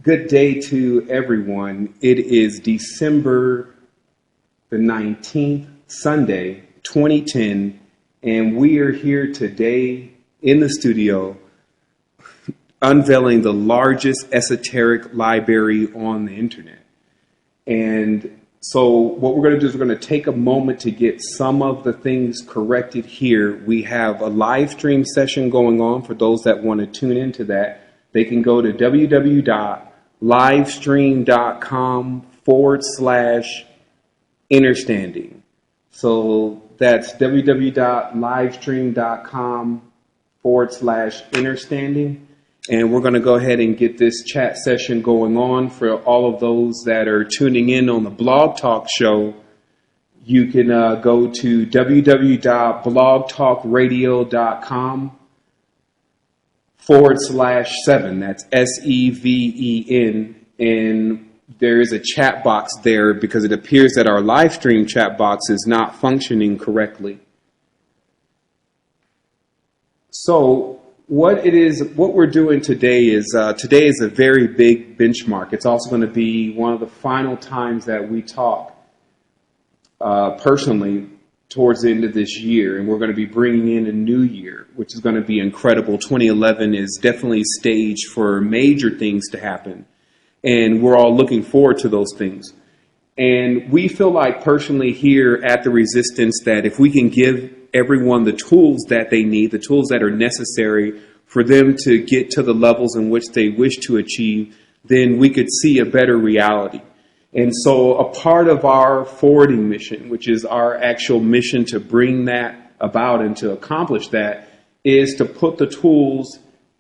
Good day to everyone. It is December the 19th, Sunday, 2010, and we are here today in the studio unveiling the largest esoteric library on the internet. And so what we're going to do is we're going to take a moment to get some of the things corrected here. We have a live stream session going on. For those that want to tune into that, they can go to www.livestream.com/innerstanding. So that's www.livestream.com/innerstanding. And we're going to go ahead and get this chat session going on for all of those that are tuning in on the Blog Talk show. You can go to www.blogtalkradio.com/Sevan. That's SEVEN. And there is a chat box there because it appears that our live stream chat box is not functioning correctly. So what we're doing today is a very big benchmark. It's also going to be one of the final times that we talk personally towards the end of this year, and we're going to be bringing in a new year, which is going to be incredible. 2011 is definitely staged for major things to happen, and we're all looking forward to those things. And we feel like personally here at the Resistance that if we can give everyone the tools that they need, the tools that are necessary for them to get to the levels in which they wish to achieve, then we could see a better reality. And so a part of our forwarding mission, which is our actual mission to bring that about and to accomplish that, is to put the tools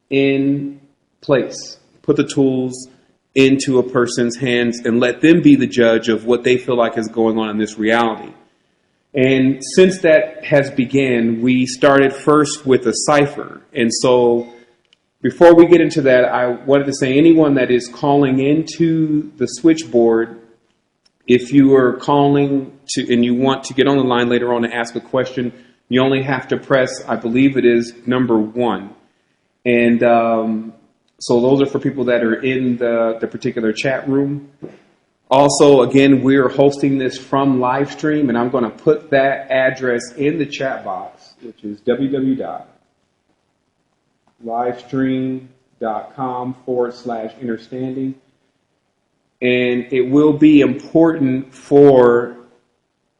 in place, put the tools into a person's hands and let them be the judge of what they feel like is going on in this reality. And since that has began, we started first with a cipher. And so before we get into that, I wanted to say anyone that is calling into the switchboard, if you are calling to and you want to get on the line later on to ask a question, you only have to press, I believe it is number 1. And so those are for people that are in the particular chat room. Also, again, we're hosting this from Livestream, and I'm going to put that address in the chat box, which is www.livestream.com/innerstanding. And it will be important for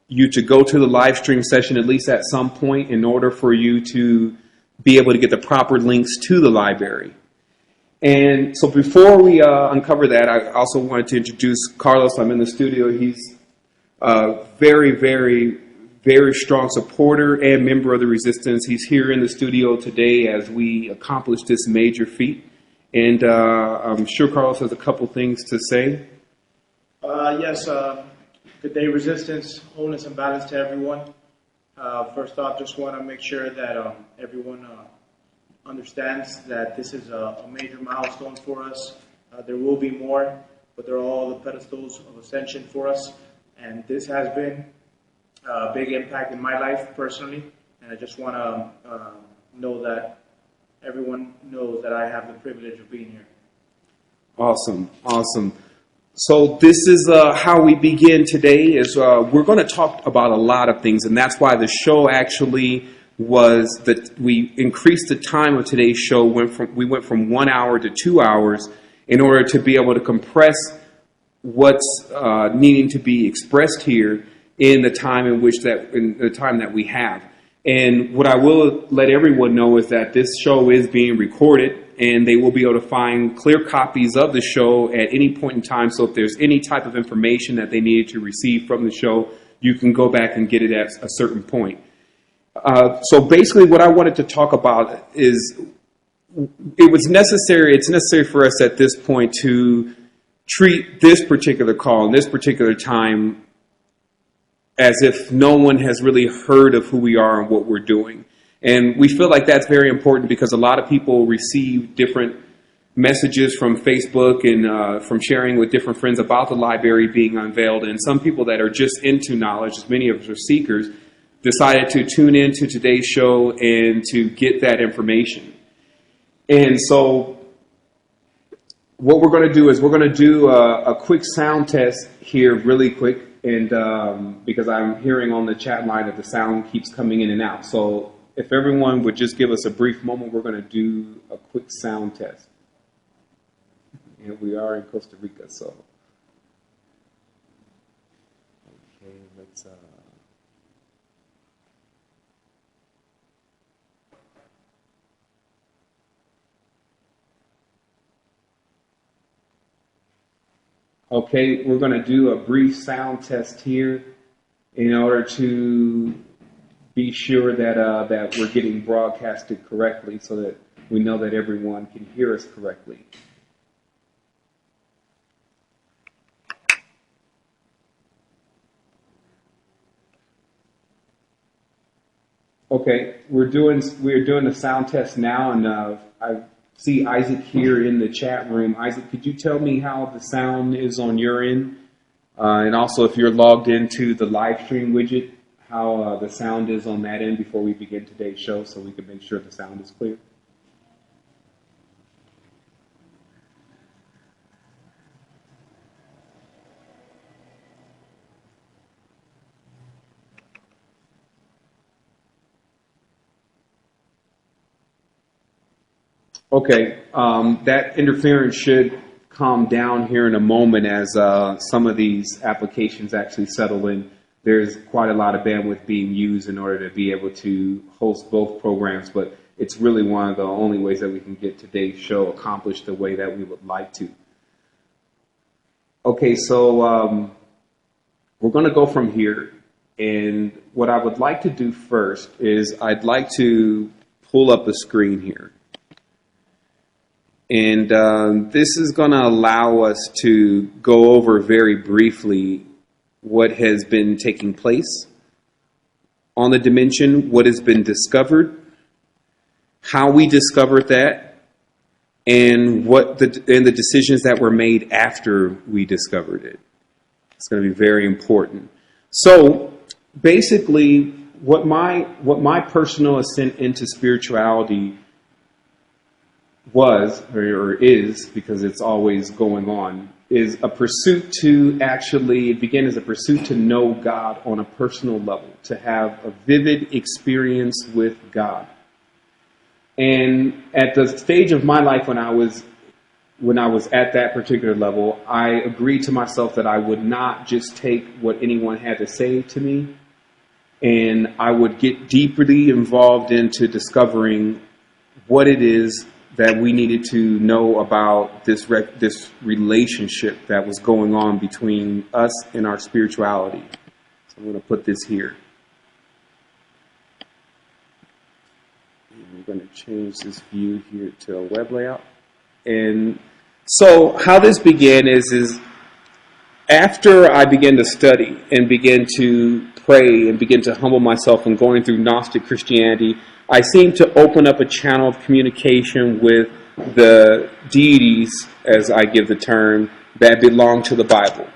you to go to the live stream session at least at some point in order for you to be able to get the proper links to the library. And so before we uncover that, I also wanted to introduce Carlos. I'm in the studio. He's a very, very, very strong supporter and member of the Resistance. He's here in the studio today as we accomplish this major feat. And I'm sure Carlos has a couple things to say. Yes. Good day, Resistance, wholeness and balance to everyone. First off, just want to make sure that everyone understands that this is a major milestone for us. There will be more, but they're all the pedestals of Ascension for us. And this has been a big impact in my life personally. And I just want to know that everyone knows that I have the privilege of being here. Awesome. So this is how we begin today. Is we're going to talk about a lot of things, and that's why the show actually was that we increased the time of today's show. We went from 1 hour to 2 hours in order to be able to compress what's needing to be expressed here in the time in the time that we have. And what I will let everyone know is that this show is being recorded, and they will be able to find clear copies of the show at any point in time. So if there's any type of information that they needed to receive from the show, you can go back and get it at a certain point. So basically what I wanted to talk about is it's necessary for us at this point to treat this particular call and this particular time as if no one has really heard of who we are and what we're doing. And we feel like that's very important because a lot of people receive different messages from Facebook and from sharing with different friends about the library being unveiled. And some people that are just into knowledge, as many of us are seekers, decided to tune into today's show and to get that information. And so what we're going to do is we're going to do a quick sound test here really quick. And because I'm hearing on the chat line that the sound keeps coming in and out. So if everyone would just give us a brief moment, we're going to do a quick sound test. And we are in Costa Rica, so. Okay, let's. Okay, we're going to do a brief sound test here in order to be sure that that we're getting broadcasted correctly, so that we know that everyone can hear us correctly. Okay, we're doing the sound test now, and I see Isaac here in the chat room. Isaac, could you tell me how the sound is on your end? And also, if you're logged into the live stream widget, how the sound is on that end before we begin today's show, so we can make sure the sound is clear. Okay, that interference should calm down here in a moment as some of these applications actually settle in. There's quite a lot of bandwidth being used in order to be able to host both programs, but it's really one of the only ways that we can get today's show accomplished the way that we would like to. Okay, so we're going to go from here, and what I would like to do first is I'd like to pull up a screen here. And this is going to allow us to go over very briefly what has been taking place on the dimension, what has been discovered, how we discovered that, and the decisions that were made after we discovered it. It's going to be very important. So basically, what my personal ascent into spirituality was, or is, because it's always going on, is a pursuit to actually, it began as a pursuit to know God on a personal level, to have a vivid experience with God. And at the stage of my life when I was at that particular level, I agreed to myself that I would not just take what anyone had to say to me, and I would get deeply involved into discovering what it is that we needed to know about this relationship that was going on between us and our spirituality. So I'm going to put this here. I'm going to change this view here to a web layout. And so how this began is after I began to study and began to pray and begin to humble myself and going through Gnostic Christianity, I seemed to open up a channel of communication with the deities, as I give the term, that belong to the Bible.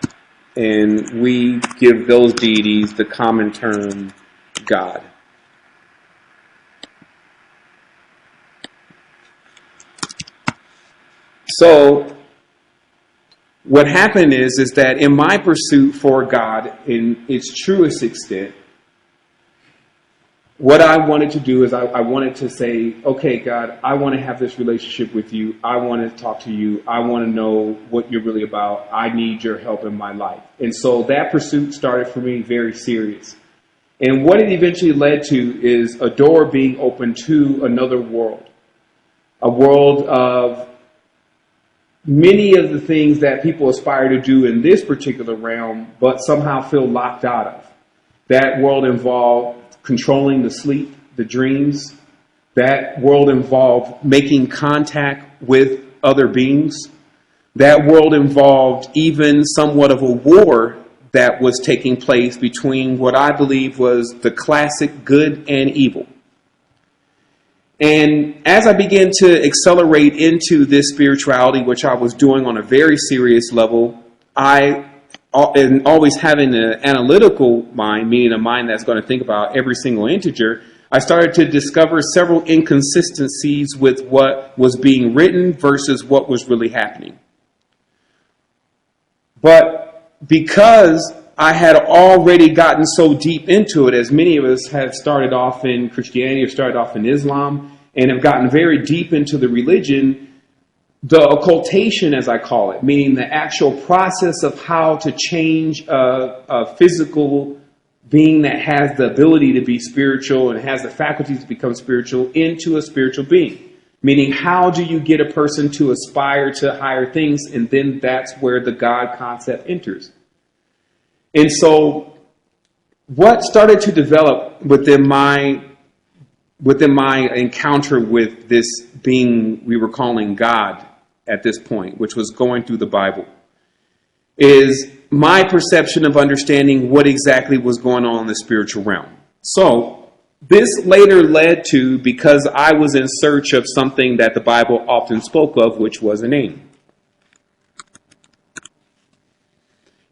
And we give those deities the common term, God. So what happened is that in my pursuit for God in its truest extent, what I wanted to do is I wanted to say, okay, God, I want to have this relationship with you. I want to talk to you. I want to know what you're really about. I need your help in my life. And so that pursuit started for me very serious. And what it eventually led to is a door being opened to another world, a world of many of the things that people aspire to do in this particular realm, but somehow feel locked out of. That world involved controlling the sleep, the dreams. That world involved making contact with other beings. That world involved even somewhat of a war that was taking place between what I believe was the classic good and evil. And as I began to accelerate into this spirituality, which I was doing on a very serious level, and always having an analytical mind, meaning a mind that's going to think about every single integer, I started to discover several inconsistencies with what was being written versus what was really happening. But because I had already gotten so deep into it, as many of us have started off in Christianity or started off in Islam and have gotten very deep into the religion, the occultation, as I call it, meaning the actual process of how to change a physical being that has the ability to be spiritual and has the faculties to become spiritual into a spiritual being. Meaning, how do you get a person to aspire to higher things? And then that's where the God concept enters. And so what started to develop within my encounter with this being we were calling God at this point, which was going through the Bible, is my perception of understanding what exactly was going on in the spiritual realm. So this later led to, because I was in search of something that the Bible often spoke of, which was a name.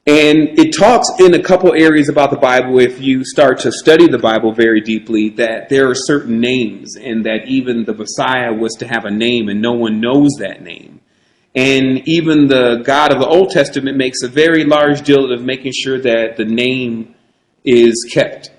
And it talks in a couple areas about the Bible, if you start to study the Bible very deeply, that there are certain names, and that even the Messiah was to have a name, and no one knows that name. And even the God of the Old Testament makes a very large deal of making sure that the name is kept.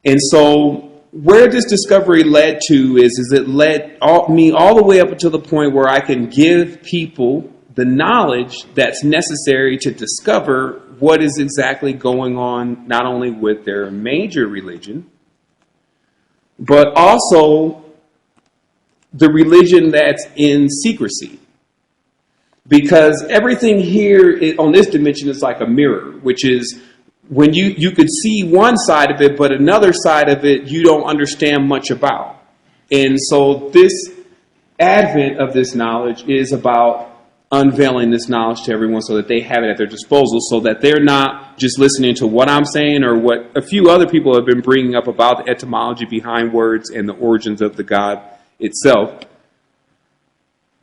And so where this discovery led to is it led me all the way up until the point where I can give people the knowledge that's necessary to discover what is exactly going on, not only with their major religion, but also the religion that's in secrecy. Because everything here on this dimension is like a mirror, which is when you could see one side of it, but another side of it you don't understand much about. And so this advent of this knowledge is about unveiling this knowledge to everyone so that they have it at their disposal, so that they're not just listening to what I'm saying or what a few other people have been bringing up about the etymology behind words and the origins of the God itself,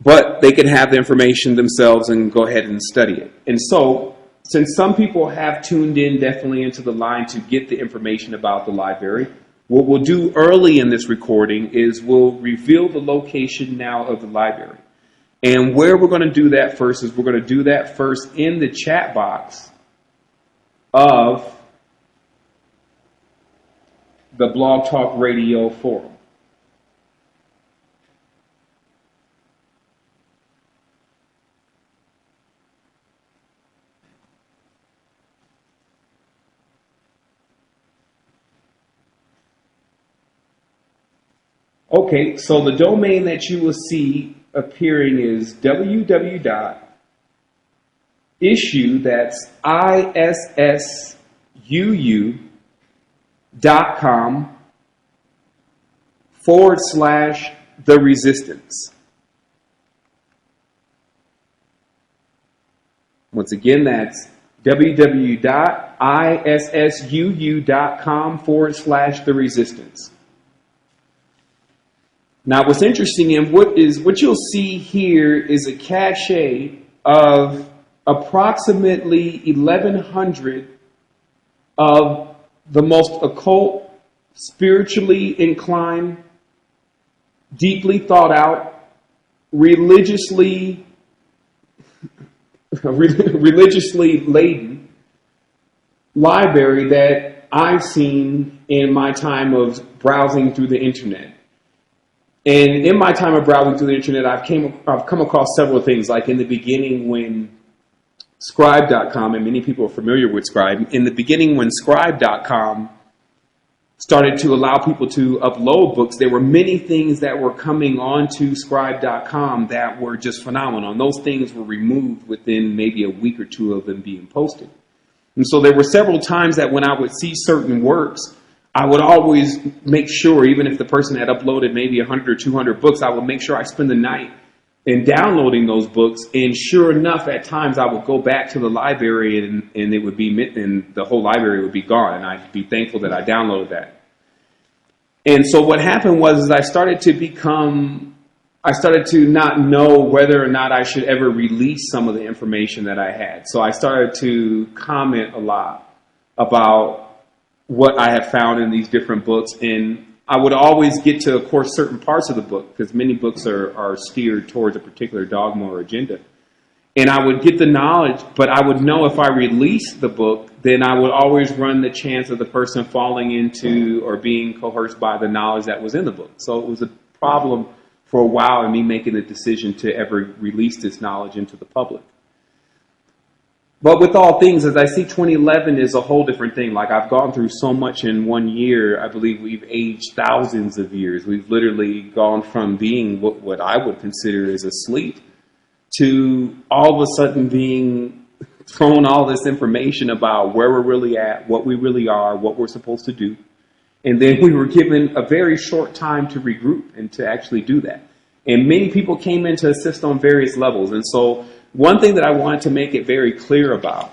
but they can have the information themselves and go ahead and study it. And so, since some people have tuned in definitely into the line to get the information about the library, what we'll do early in this recording is we'll reveal the location now of the library. And where we're going to do that first is we're going to do that first in the chat box of the Blog Talk Radio forum. Okay, so the domain that you will see appearing is www.issue, that's issuu.com/the resistance. Once again, that's www.issuu.com/the resistance. Now, what's interesting and what you'll see here is a cache of approximately 1,100 of the most occult, spiritually inclined, deeply thought out, religiously laden library that I've seen in my time of browsing through the internet. And in my time of browsing through the internet, I've come across several things. Like in the beginning when Scribe.com, and many people are familiar with Scribe, in the beginning when Scribe.com started to allow people to upload books, there were many things that were coming onto Scribe.com that were just phenomenal. And those things were removed within maybe a week or two of them being posted. And so there were several times that when I would see certain works, I would always make sure, even if the person had uploaded maybe 100 or 200 books, I would make sure I spend the night in downloading those books. And sure enough, at times I would go back to the library and it would be, and the whole library would be gone. And I'd be thankful that I downloaded that. And so what happened was I started to not know whether or not I should ever release some of the information that I had. So I started to comment a lot about what I have found in these different books, and I would always get to, of course, certain parts of the book, because many books are steered towards a particular dogma or agenda. And I would get the knowledge, but I would know if I released the book, then I would always run the chance of the person falling into or being coerced by the knowledge that was in the book. So it was a problem for a while in me making the decision to ever release this knowledge into the public. But with all things, as I see 2011 is a whole different thing. Like, I've gone through so much in 1 year. I believe we've aged thousands of years. We've literally gone from being what I would consider as asleep to all of a sudden being thrown all this information about where we're really at, what we really are, what we're supposed to do. And then we were given a very short time to regroup and to actually do that. And many people came in to assist on various levels. And so one thing that I wanted to make it very clear about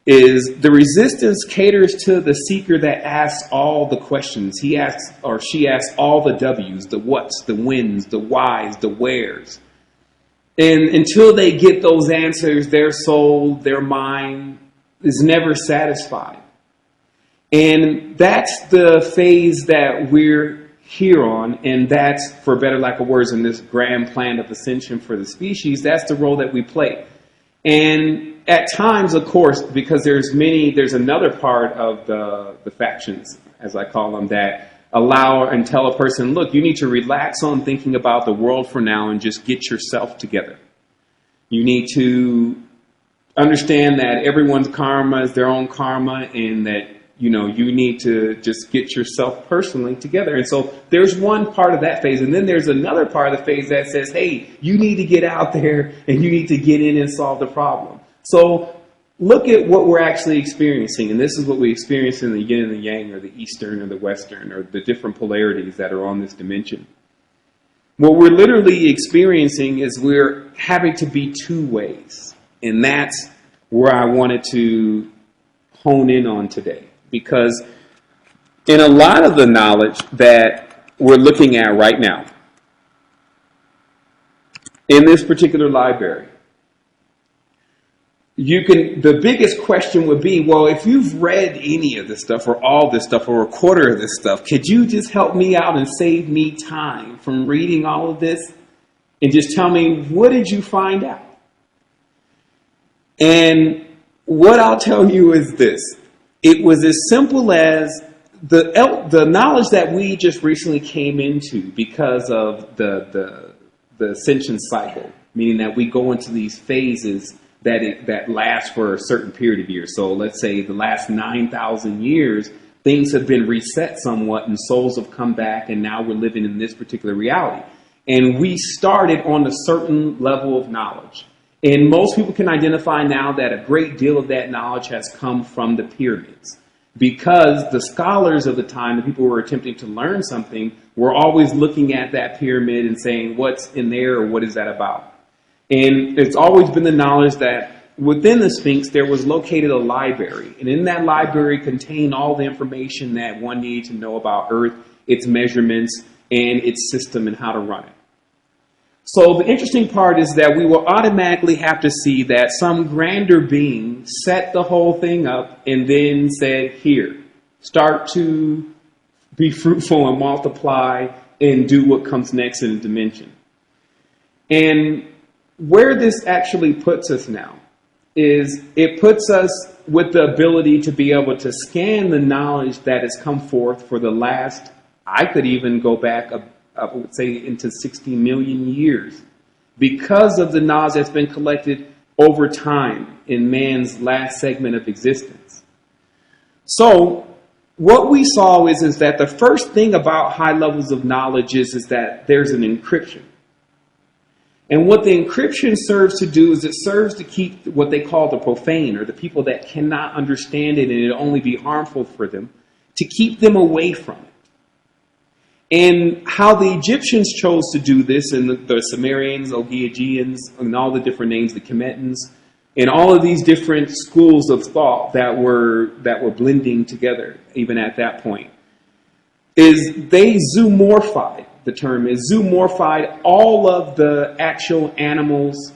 is the resistance caters to the seeker that asks all the questions. He asks, or she asks, all the W's, the what's, the whens, the whys, the wheres. And until they get those answers, their soul, their mind is never satisfied. And that's the phase that we're here on, and that's, for better lack of words, in this grand plan of ascension for the species, that's the role that we play. And at times, of course, because there's another part of the factions, as I call them, that allow and tell a person, look, you need to relax on thinking about the world for now and just get yourself together. You need to understand that everyone's karma is their own karma, and that you need to just get yourself personally together. And so there's one part of that phase. And then there's another part of the phase that says, hey, you need to get out there and you need to get in and solve the problem. So look at what we're actually experiencing. And this is what we experience in the yin and the yang, or the Eastern or the Western, or the different polarities that are on this dimension. What we're literally experiencing is we're having to be two ways. And that's where I wanted to hone in on today. Because in a lot of the knowledge that we're looking at right now, in this particular library, the biggest question would be, well, if you've read any of this stuff, or all this stuff, or a quarter of this stuff, could you just help me out and save me time from reading all of this? And just tell me, what did you find out? And what I'll tell you is this. It was as simple as the knowledge that we just recently came into because of the ascension cycle, meaning that we go into these phases that last for a certain period of years. So let's say the last 9,000 years, things have been reset somewhat and souls have come back, and now we're living in this particular reality. And we started on a certain level of knowledge. And most people can identify now that a great deal of that knowledge has come from the pyramids, because the scholars of the time, the people who were attempting to learn something, were always looking at that pyramid and saying, what's in there, or what is that about? And it's always been the knowledge that within the Sphinx there was located a library, and in that library contained all the information that one needed to know about Earth, its measurements, and its system, and how to run it. So the interesting part is that we will automatically have to see that some grander being set the whole thing up and then said, here, start to be fruitful and multiply and do what comes next in the dimension. And where this actually puts us now is it puts us with the ability to be able to scan the knowledge that has come forth for the last, I could even go back I would say into 60 million years, because of the knowledge that's been collected over time in man's last segment of existence. So what we saw is that the first thing about high levels of knowledge is that there's an encryption. And what the encryption serves to do is it serves to keep what they call the profane, or the people that cannot understand it and it'll only be harmful for them, to keep them away from it. And how the Egyptians chose to do this, and the Sumerians, Ogiagians, and all the different names, the Kemetans, and all of these different schools of thought that were blending together, even at that point, is they zoomorphied, the term is zoomorphied all of the actual animals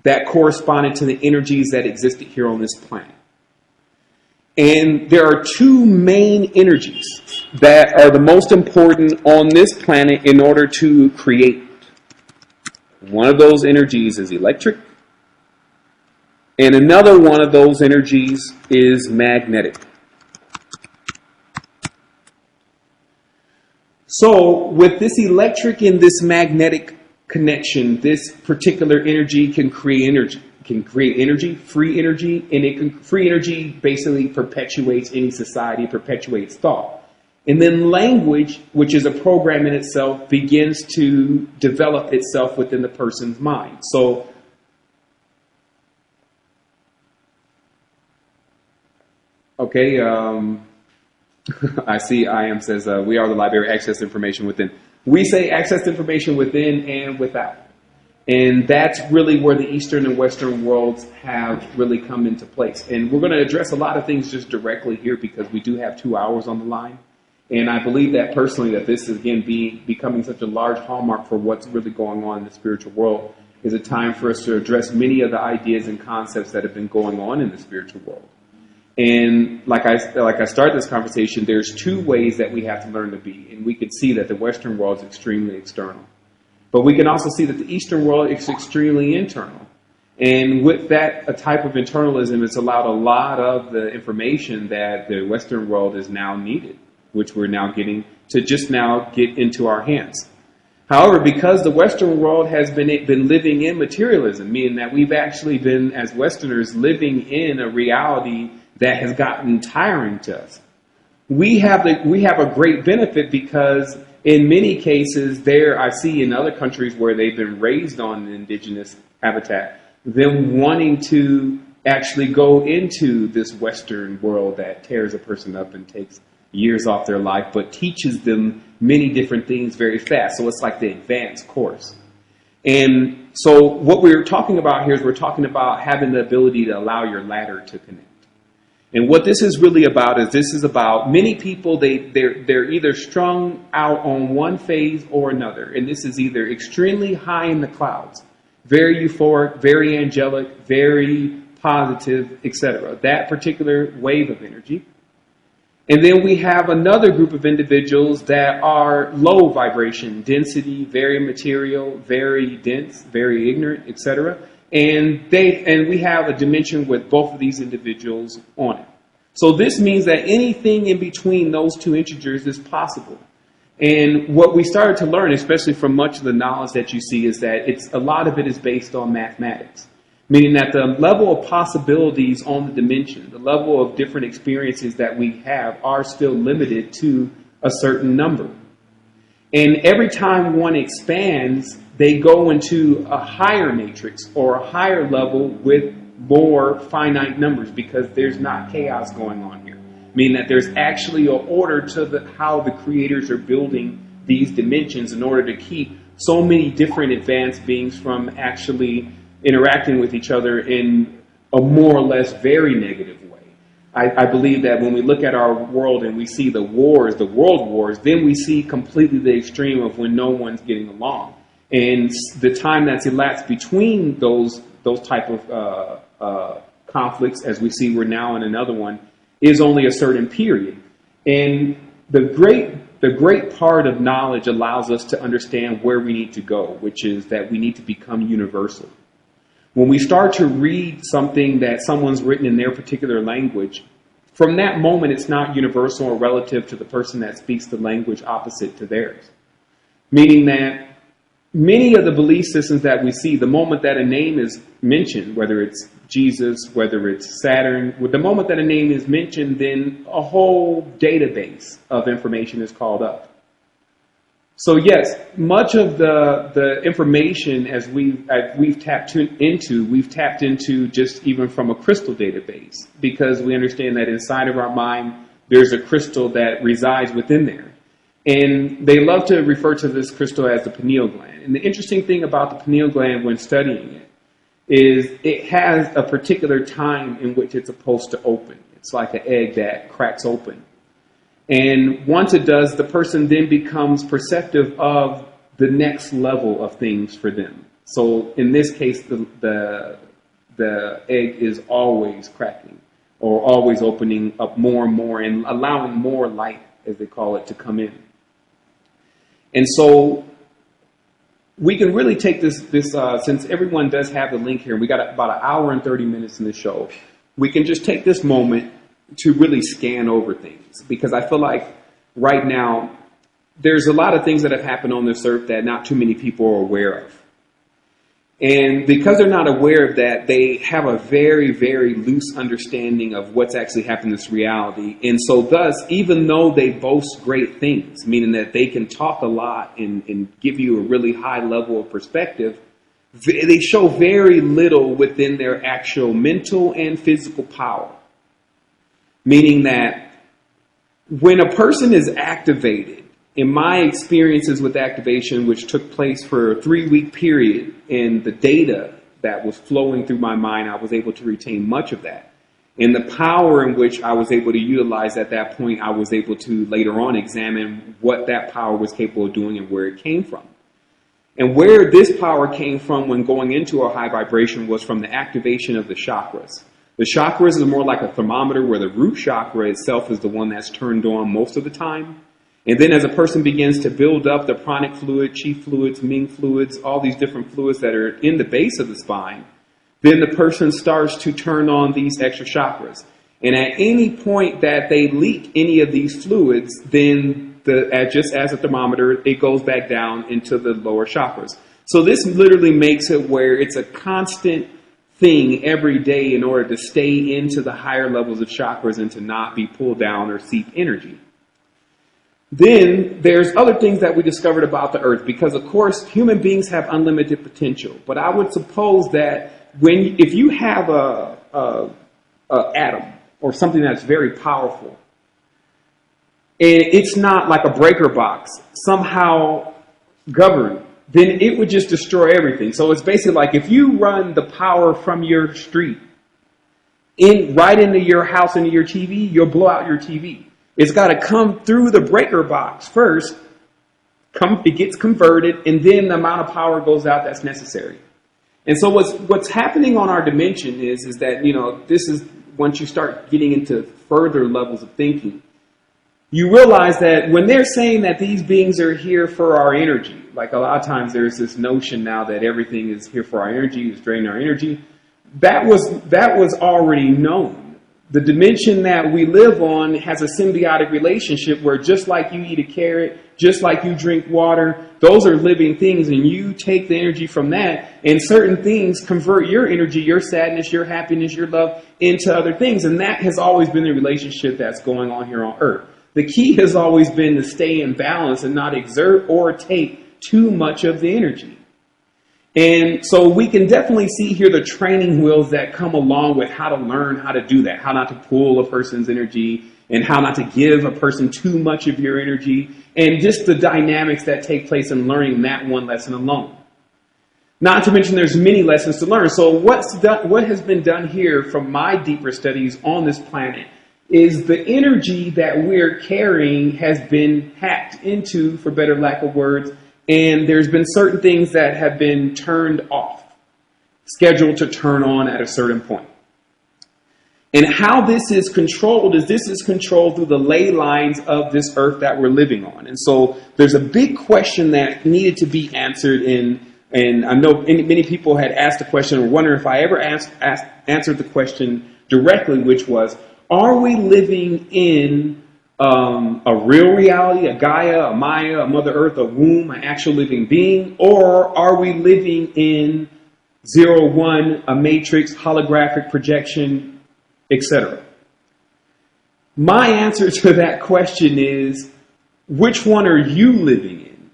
that corresponded to the energies that existed here on this planet. And there are two main energies that are the most important on this planet in order to create. One of those energies is electric, And another one of those energies is magnetic. So with this electric and this magnetic connection, this particular energy can create energy, free energy, and free energy basically perpetuates any society, perpetuates thought. And then language, which is a program in itself, begins to develop itself within the person's mind. So okay, I see IM says, we are the library, access information within. We say access information within and without. And that's really where the Eastern and Western worlds have really come into place. And we're going to address a lot of things just directly here because we do have 2 hours on the line. And I believe that personally that this is, again, becoming such a large hallmark for what's really going on in the spiritual world is a time for us to address many of the ideas and concepts that have been going on in the spiritual world. And like I started this conversation, there's 2 ways that we have to learn to be. And we can see that the Western world is extremely external. But we can also see that the Eastern world is extremely internal. And with that, a type of internalism has allowed a lot of the information that the Western world is now needed, which we're now getting to just now get into our hands. However, because the Western world has been living in materialism, meaning that we've actually been, as Westerners, living in a reality that has gotten tiring to us. We have a great benefit because in many cases I see in other countries where they've been raised on indigenous habitat, them wanting to actually go into this Western world that tears a person up and takes years off their life, but teaches them many different things very fast. So it's like the advanced course. And so what we're talking about here is we're talking about having the ability to allow your ladder to connect. And what this is really about is this is about many people, they're either strung out on one phase or another. And this is either extremely high in the clouds, very euphoric, very angelic, very positive, etc. That particular wave of energy. And then we have another group of individuals that are low vibration, density, very material, very dense, very ignorant, etc. And we have a dimension with both of these individuals on it. So this means that anything in between those 2 integers is possible. And what we started to learn, especially from much of the knowledge that you see, is that a lot of it is based on mathematics. Meaning that the level of possibilities on the dimension, the level of different experiences that we have are still limited to a certain number. And every time one expands, they go into a higher matrix or a higher level with more finite numbers because there's not chaos going on here. Meaning that there's actually an order to how the creators are building these dimensions in order to keep so many different advanced beings from actually interacting with each other in a more or less very negative way. I believe that when we look at our world and we see the wars, the world wars, then we see completely the extreme of when no one's getting along. And the time that's elapsed between those type of conflicts, as we see we're now in another one, is only a certain period. And the great part of knowledge allows us to understand where we need to go, which is that we need to become universal. When we start to read something that someone's written in their particular language, from that moment it's not universal or relative to the person that speaks the language opposite to theirs. Meaning that many of the belief systems that we see, the moment that a name is mentioned, whether it's Jesus, whether it's Saturn, with the moment that a name is mentioned, then a whole database of information is called up. So yes, much of the information as we've tapped into just even from a crystal database, because we understand that inside of our mind there's a crystal that resides within there. And they love to refer to this crystal as the pineal gland. And the interesting thing about the pineal gland when studying it is it has a particular time in which it's supposed to open. It's like an egg that cracks open. And once it does, the person then becomes perceptive of the next level of things for them. So in this case, the egg is always cracking or always opening up more and more and allowing more light, as they call it, to come in. And so we can really take this since everyone does have the link here, we got about an hour and 30 minutes in the show. We can just take this moment to really scan over things, because I feel like right now there's a lot of things that have happened on this earth that not too many people are aware of. And because they're not aware of that, they have a very, very loose understanding of what's actually happening in this reality. And so thus, even though they boast great things, meaning that they can talk a lot and give you a really high level of perspective, they show very little within their actual mental and physical power. Meaning that when a person is activated, in my experiences with activation, which took place for a 3-week period, and the data that was flowing through my mind, I was able to retain much of that. And the power in which I was able to utilize at that point, I was able to later on examine what that power was capable of doing and where it came from. And where this power came from when going into a high vibration was from the activation of the chakras. The chakras is more like a thermometer, where the root chakra itself is the one that's turned on most of the time. And then as a person begins to build up the pranic fluid, chi fluids, ming fluids, all these different fluids that are in the base of the spine, then the person starts to turn on these extra chakras. And at any point that they leak any of these fluids, then just as a thermometer, it goes back down into the lower chakras. So this literally makes it where it's a constant thing every day in order to stay into the higher levels of chakras and to not be pulled down or seep energy. Then there's other things that we discovered about the earth, because of course human beings have unlimited potential. But I would suppose that if you have a atom or something that's very powerful, and it's not like a breaker box somehow governed, then it would just destroy everything. So it's basically like if you run the power from your street right into your house, into your TV, you'll blow out your TV. It's got to come through the breaker box first, it gets converted, and then the amount of power goes out that's necessary. And so what's happening on our dimension is that, this is once you start getting into further levels of thinking, you realize that when they're saying that these beings are here for our energy, like a lot of times there's this notion now that everything is here for our energy, is draining our energy. That was already known. The dimension that we live on has a symbiotic relationship where just like you eat a carrot, just like you drink water, those are living things, and you take the energy from that, and certain things convert your energy, your sadness, your happiness, your love into other things. And that has always been the relationship that's going on here on Earth. The key has always been to stay in balance and not exert or take too much of the energy. And so we can definitely see here the training wheels that come along with how to learn how to do that, how not to pull a person's energy and how not to give a person too much of your energy, and just the dynamics that take place in learning that one lesson alone. Not to mention there's many lessons to learn. So what has been done here from my deeper studies on this planet is the energy that we're carrying has been hacked into, for better lack of words, and there's been certain things that have been turned off, scheduled to turn on at a certain point. And how this is controlled through the ley lines of this earth that we're living on. And so there's a big question that needed to be answered, and I know many people had asked the question or wonder if I ever answered the question directly, which was, are we living in a real reality, a Gaia, a Maya, a Mother Earth, a womb, an actual living being, or are we living in 0-1, a matrix, holographic projection, etc.? My answer to that question is, which one are you living in?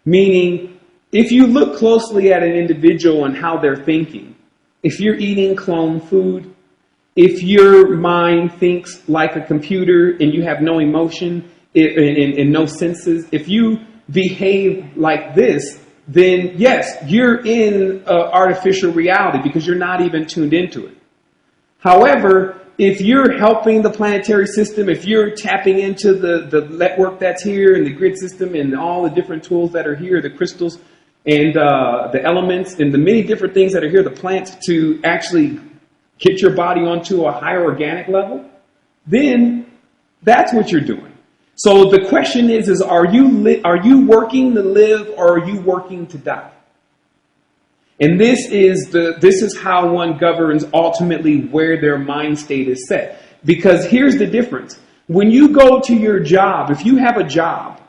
Meaning, if you look closely at an individual and how they're thinking, if you're eating clone food, if your mind thinks like a computer and you have no emotion and no senses, if you behave like this, then yes, you're in artificial reality because you're not even tuned into it. However, if you're helping the planetary system, if you're tapping into the network that's here and the grid system and all the different tools that are here, the crystals and the elements and the many different things that are here, the plants, to actually get your body onto a higher organic level, then that's what you're doing. So the question is are you working to live or are you working to die? And this is how one governs ultimately where their mind state is set. Because here's the difference. When you go to your job, if you have a job,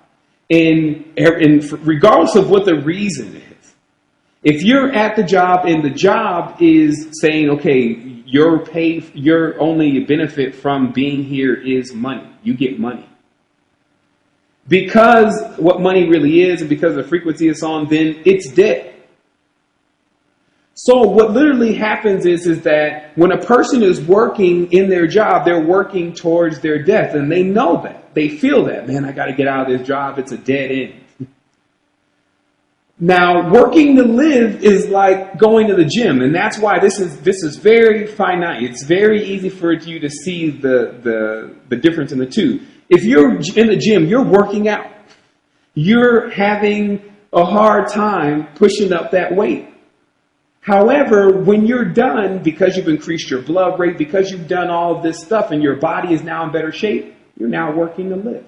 and regardless of what the reason is, if you're at the job and the job is saying, okay, your only benefit from being here is money. You get money. Because what money really is and because the frequency it's on, then it's dead. So what literally happens is that when a person is working in their job, they're working towards their death. And they know that. They feel that. Man, I got to get out of this job. It's a dead end. Now, working to live is like going to the gym. And that's why this is very finite. It's very easy for you to see the difference in the two. If you're in the gym, you're working out. You're having a hard time pushing up that weight. However, when you're done, because you've increased your blood rate, because you've done all of this stuff and your body is now in better shape, you're now working to live.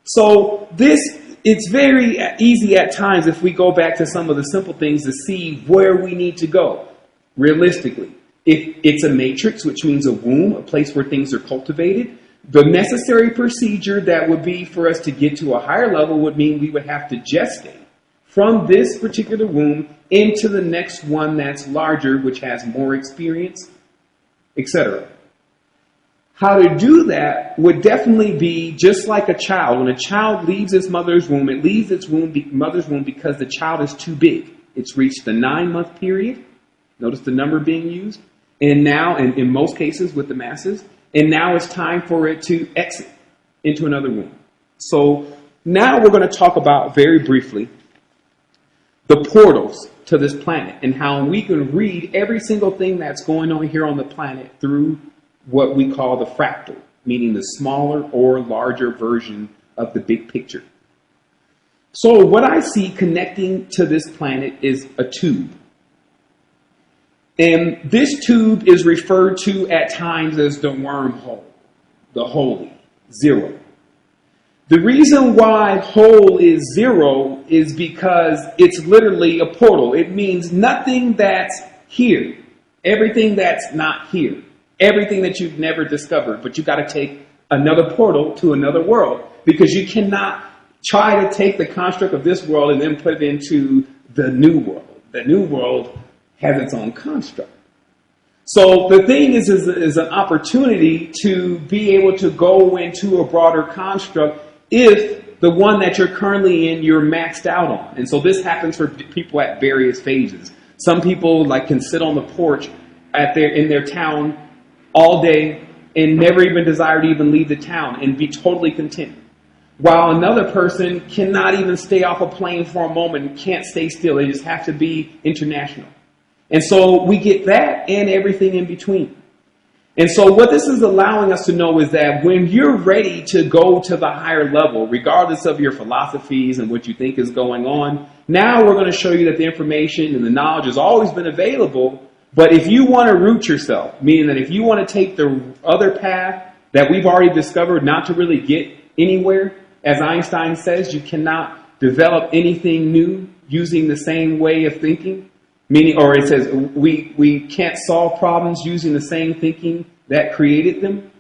So it's very easy at times if we go back to some of the simple things to see where we need to go realistically. If it's a matrix, which means a womb, a place where things are cultivated, the necessary procedure that would be for us to get to a higher level would mean we would have to gestate from this particular womb into the next one that's larger, which has more experience, etc. How to do that would definitely be just like a child. When a child leaves its mother's womb, it leaves its mother's womb because the child is too big. It's reached the 9-month period. Notice the number being used. And now, and in most cases with the masses, and now it's time for it to exit into another womb. So now we're going to talk about very briefly the portals to this planet and how we can read every single thing that's going on here on the planet through what we call the fractal, meaning the smaller or larger version of the big picture. So what I see connecting to this planet is a tube. And this tube is referred to at times as the wormhole, the holy, zero. The reason why whole is zero is because it's literally a portal. It means nothing that's here, everything that's not here, everything that you've never discovered. But you got to take another portal to another world because you cannot try to take the construct of this world and then put it into the new world. The new world has its own construct. So the thing is an opportunity to be able to go into a broader construct if the one that you're currently in, you're maxed out on. And so this happens for people at various phases. Some people can sit on the porch in their town all day and never even desire to even leave the town and be totally content. While another person cannot even stay off a plane for a moment and can't stay still. They just have to be international. And so we get that and everything in between. And so what this is allowing us to know is that when you're ready to go to the higher level, regardless of your philosophies and what you think is going on, now we're going to show you that the information and the knowledge has always been available. But if you want to root yourself, meaning that if you want to take the other path that we've already discovered not to really get anywhere, as Einstein says, you cannot develop anything new using the same way of thinking. Meaning, or it says we can't solve problems using the same thinking that created them.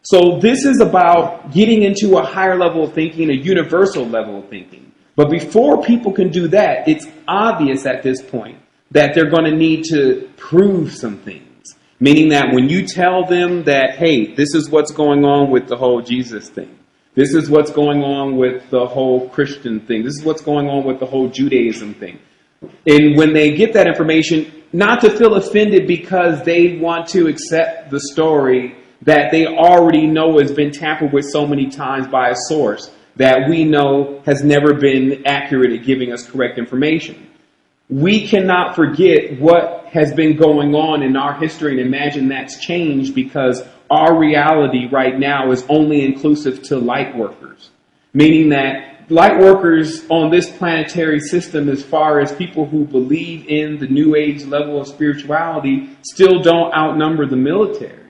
So this is about getting into a higher level of thinking, a universal level of thinking. But before people can do that, it's obvious at this point that they're going to need to prove some things. Meaning that when you tell them that, hey, this is what's going on with the whole Jesus thing. This is what's going on with the whole Christian thing. This is what's going on with the whole Judaism thing. And when they get that information, not to feel offended because they want to accept the story that they already know has been tampered with so many times by a source that we know has never been accurate at giving us correct information. We cannot forget what has been going on in our history and imagine that's changed because our reality right now is only inclusive to light workers. Meaning that light workers on this planetary system, as far as people who believe in the New Age level of spirituality, still don't outnumber the military.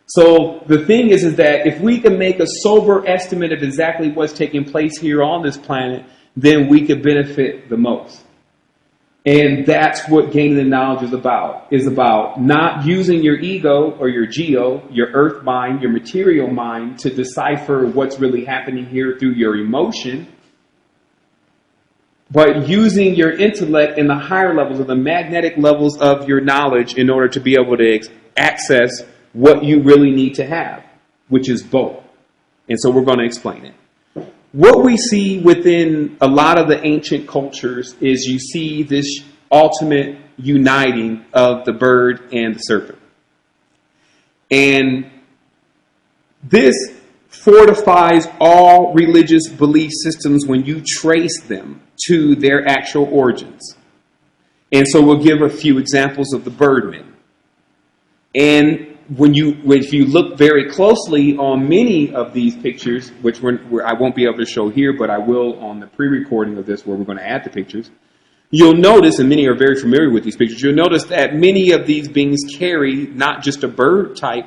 So the thing is that if we can make a sober estimate of exactly what's taking place here on this planet, then we could benefit the most. And that's what gaining the knowledge is about not using your ego or your geo, your earth mind, your material mind to decipher what's really happening here through your emotion, but using your intellect in the higher levels or the magnetic levels of your knowledge in order to be able to access what you really need to have, which is both. And so we're going to explain it. What we see within a lot of the ancient cultures is you see this ultimate uniting of the bird and the serpent. And this fortifies all religious belief systems when you trace them to their actual origins. And so we'll give a few examples of the birdmen. And if you look very closely on many of these pictures, which I won't be able to show here, but I will on the pre-recording of this where we're going to add the pictures, you'll notice, and many are very familiar with these pictures, you'll notice that many of these beings carry not just a bird-type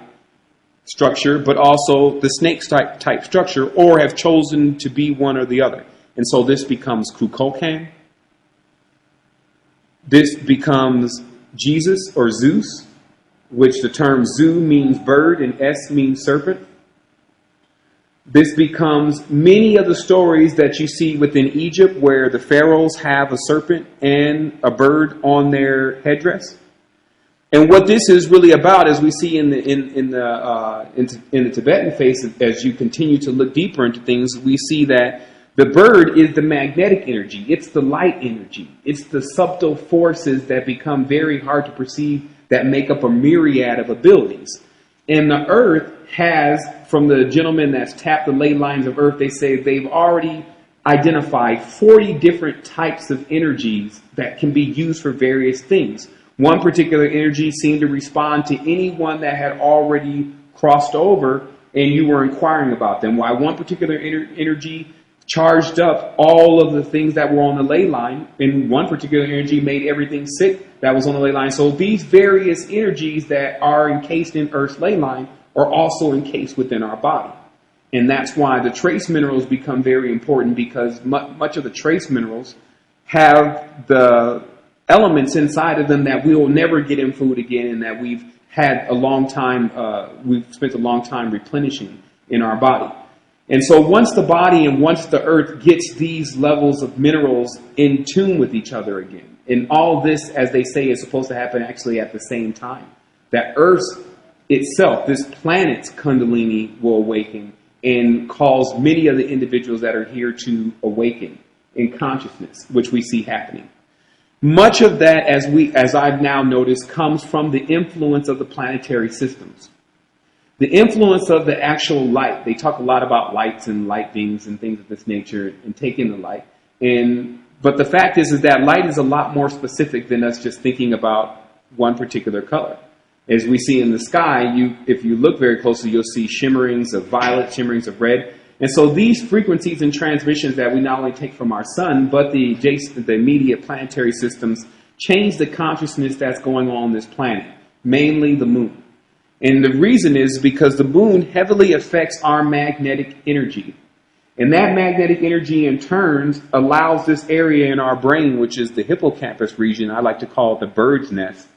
structure, but also the snake-type structure, or have chosen to be one or the other. And so this becomes Kukulkan. This becomes Jesus or Zeus, which the term Zu means bird and S means serpent. This becomes many of the stories that you see within Egypt where the pharaohs have a serpent and a bird on their headdress. And what this is really about, as we see in the Tibetan faith, as you continue to look deeper into things, we see that the bird is the magnetic energy. It's the light energy. It's the subtle forces that become very hard to perceive that make up a myriad of abilities. And the earth has, from the gentleman that's tapped the ley lines of earth, they say they've already identified 40 different types of energies that can be used for various things. One particular energy seemed to respond to anyone that had already crossed over and you were inquiring about them. While one particular energy charged up all of the things that were on the ley line, and one particular energy made everything sick that was on the ley line. So these various energies that are encased in Earth's ley line are also encased within our body. And that's why the trace minerals become very important, because much of the trace minerals have the elements inside of them that we will never get in food again, and that we've had a long time, we've spent a long time replenishing in our body. And so once the body and once the earth gets these levels of minerals in tune with each other again, and all this, as they say, is supposed to happen actually at the same time, that Earth itself, this planet's Kundalini, will awaken and cause many of the individuals that are here to awaken in consciousness, which we see happening. Much of that, as I've now noticed, comes from the influence of the planetary systems. The influence of the actual light. They talk a lot about lights and light beings and things of this nature and taking the light. But the fact is that light is a lot more specific than us just thinking about one particular color. As we see in the sky, if you look very closely, you'll see shimmerings of violet, shimmerings of red. And so these frequencies and transmissions that we not only take from our sun, but the immediate planetary systems change the consciousness that's going on this planet, mainly the moon. And the reason is because the moon heavily affects our magnetic energy. And that magnetic energy in turn allows this area in our brain, which is the hippocampus region, I like to call it the bird's nest,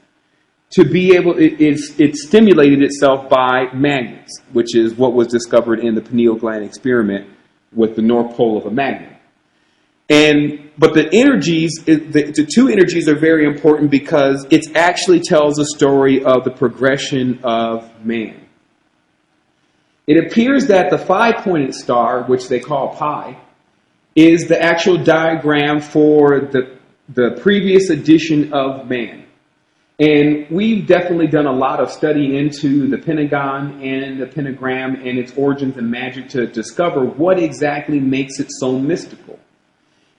to be able, it stimulated itself by magnets, which is what was discovered in the pineal gland experiment with the North Pole of a magnet. But the energies, the two energies are very important because it actually tells a story of the progression of man. It appears that the five-pointed star, which they call pi, is the actual diagram for the previous edition of man. And we've definitely done a lot of study into the pentagon and the pentagram and its origins and magic to discover what exactly makes it so mystical.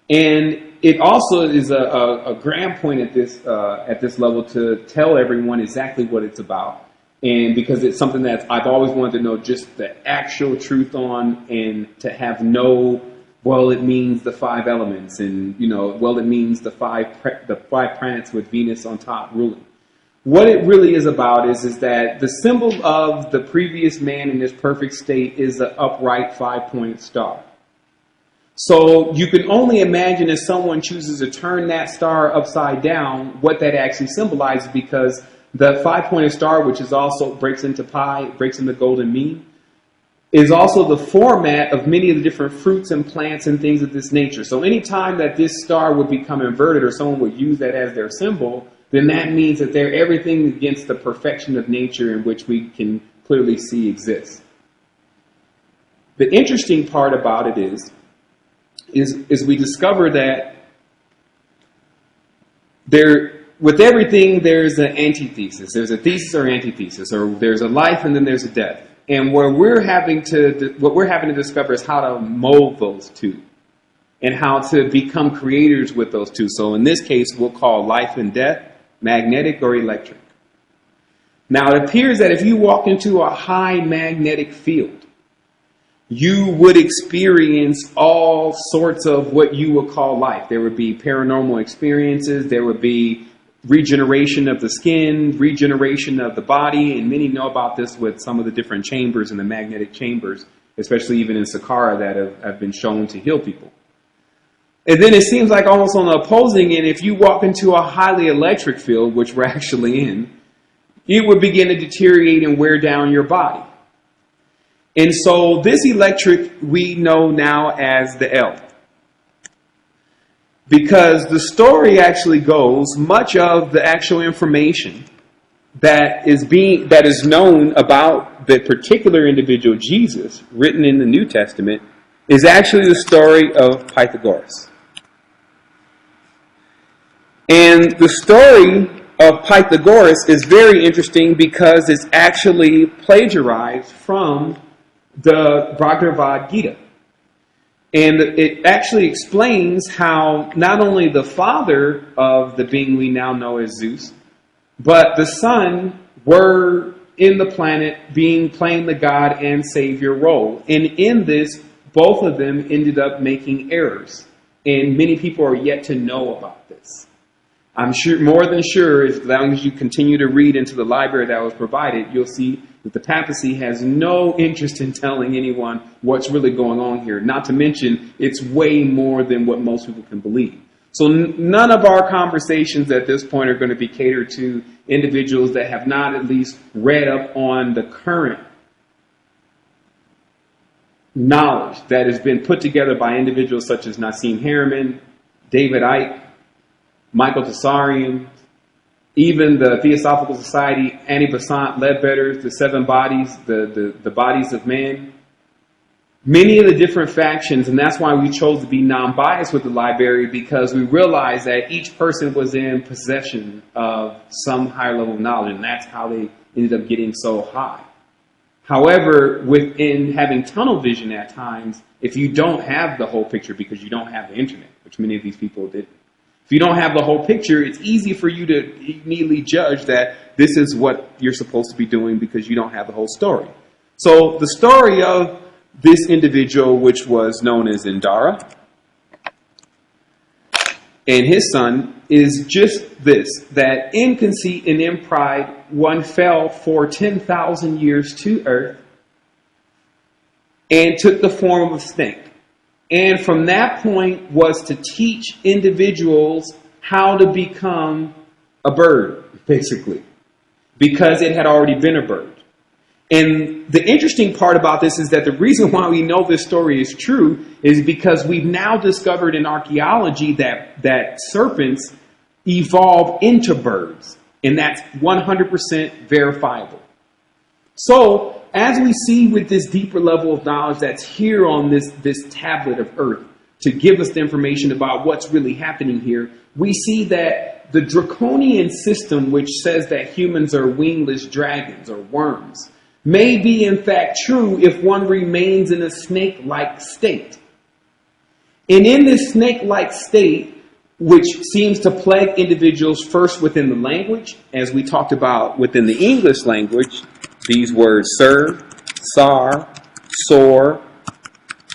And it also is a grand point at this level to tell everyone exactly what it's about. And because it's something that I've always wanted to know just the actual truth on, and to have it means the five elements, and it means the five planets with Venus on top ruling. What it really is about is that the symbol of the previous man in his perfect state is the upright 5-pointed star. So you can only imagine if someone chooses to turn that star upside down, what that actually symbolizes, because the 5-pointed star, which is also breaks into pi, breaks into golden mean, is also the format of many of the different fruits and plants and things of this nature. So anytime that this star would become inverted or someone would use that as their symbol, then that means that they're everything against the perfection of nature in which we can clearly see exists. The interesting part about it is we discover that with everything there's an antithesis. There's a thesis or antithesis, or there's a life and then there's a death. And what we're having to discover is how to mold those two and how to become creators with those two. So in this case, we'll call life and death magnetic or electric. Now, it appears that if you walk into a high magnetic field, you would experience all sorts of what you would call life. There would be paranormal experiences. There would be regeneration of the skin, regeneration of the body, and many know about this with some of the different chambers in the magnetic chambers, especially even in Saqqara, that have been shown to heal people. And then it seems like almost on the opposing end, if you walk into a highly electric field, which we're actually in, it would begin to deteriorate and wear down your body. And so this electric we know now as the L. Because the story actually goes, much of the actual information that is known about the particular individual Jesus, written in the New Testament, is actually the story of Pythagoras. And the story of Pythagoras is very interesting because it's actually plagiarized from the Bhagavad Gita. And it actually explains how not only the father of the being we now know as Zeus, but the son were in the planet playing the God and Savior role. And in this, both of them ended up making errors. And many people are yet to know about this. I'm sure, more than sure, as long as you continue to read into the library that was provided, you'll see that the papacy has no interest in telling anyone what's really going on here. Not to mention, it's way more than what most people can believe. So none of our conversations at this point are going to be catered to individuals that have not at least read up on the current knowledge that has been put together by individuals such as Nassim Harriman, David Icke, Michael Tsarian, even the Theosophical Society, Annie Besant, Ledbetter, the Seven Bodies, the Bodies of Man. Many of the different factions, and that's why we chose to be non-biased with the library, because we realized that each person was in possession of some higher level of knowledge, and that's how they ended up getting so high. However, within having tunnel vision at times, if you don't have the whole picture because you don't have the internet, which many of these people didn't, if you don't have the whole picture, it's easy for you to immediately judge that this is what you're supposed to be doing because you don't have the whole story. So the story of this individual, which was known as Indara, and his son, is just this, that in conceit and in pride, one fell for 10,000 years to earth and took the form of a snake. And from that point was to teach individuals how to become a bird, basically, because it had already been a bird. And the interesting part about this is that the reason why we know this story is true is because we've now discovered in archaeology that serpents evolve into birds. And that's 100% verifiable. So, as we see with this deeper level of knowledge that's here on this tablet of Earth to give us the information about what's really happening here, we see that the draconian system, which says that humans are wingless dragons or worms, may be in fact true if one remains in a snake-like state. And in this snake-like state, which seems to plague individuals first within the language, as we talked about within the English language, these words sir, sar, sor,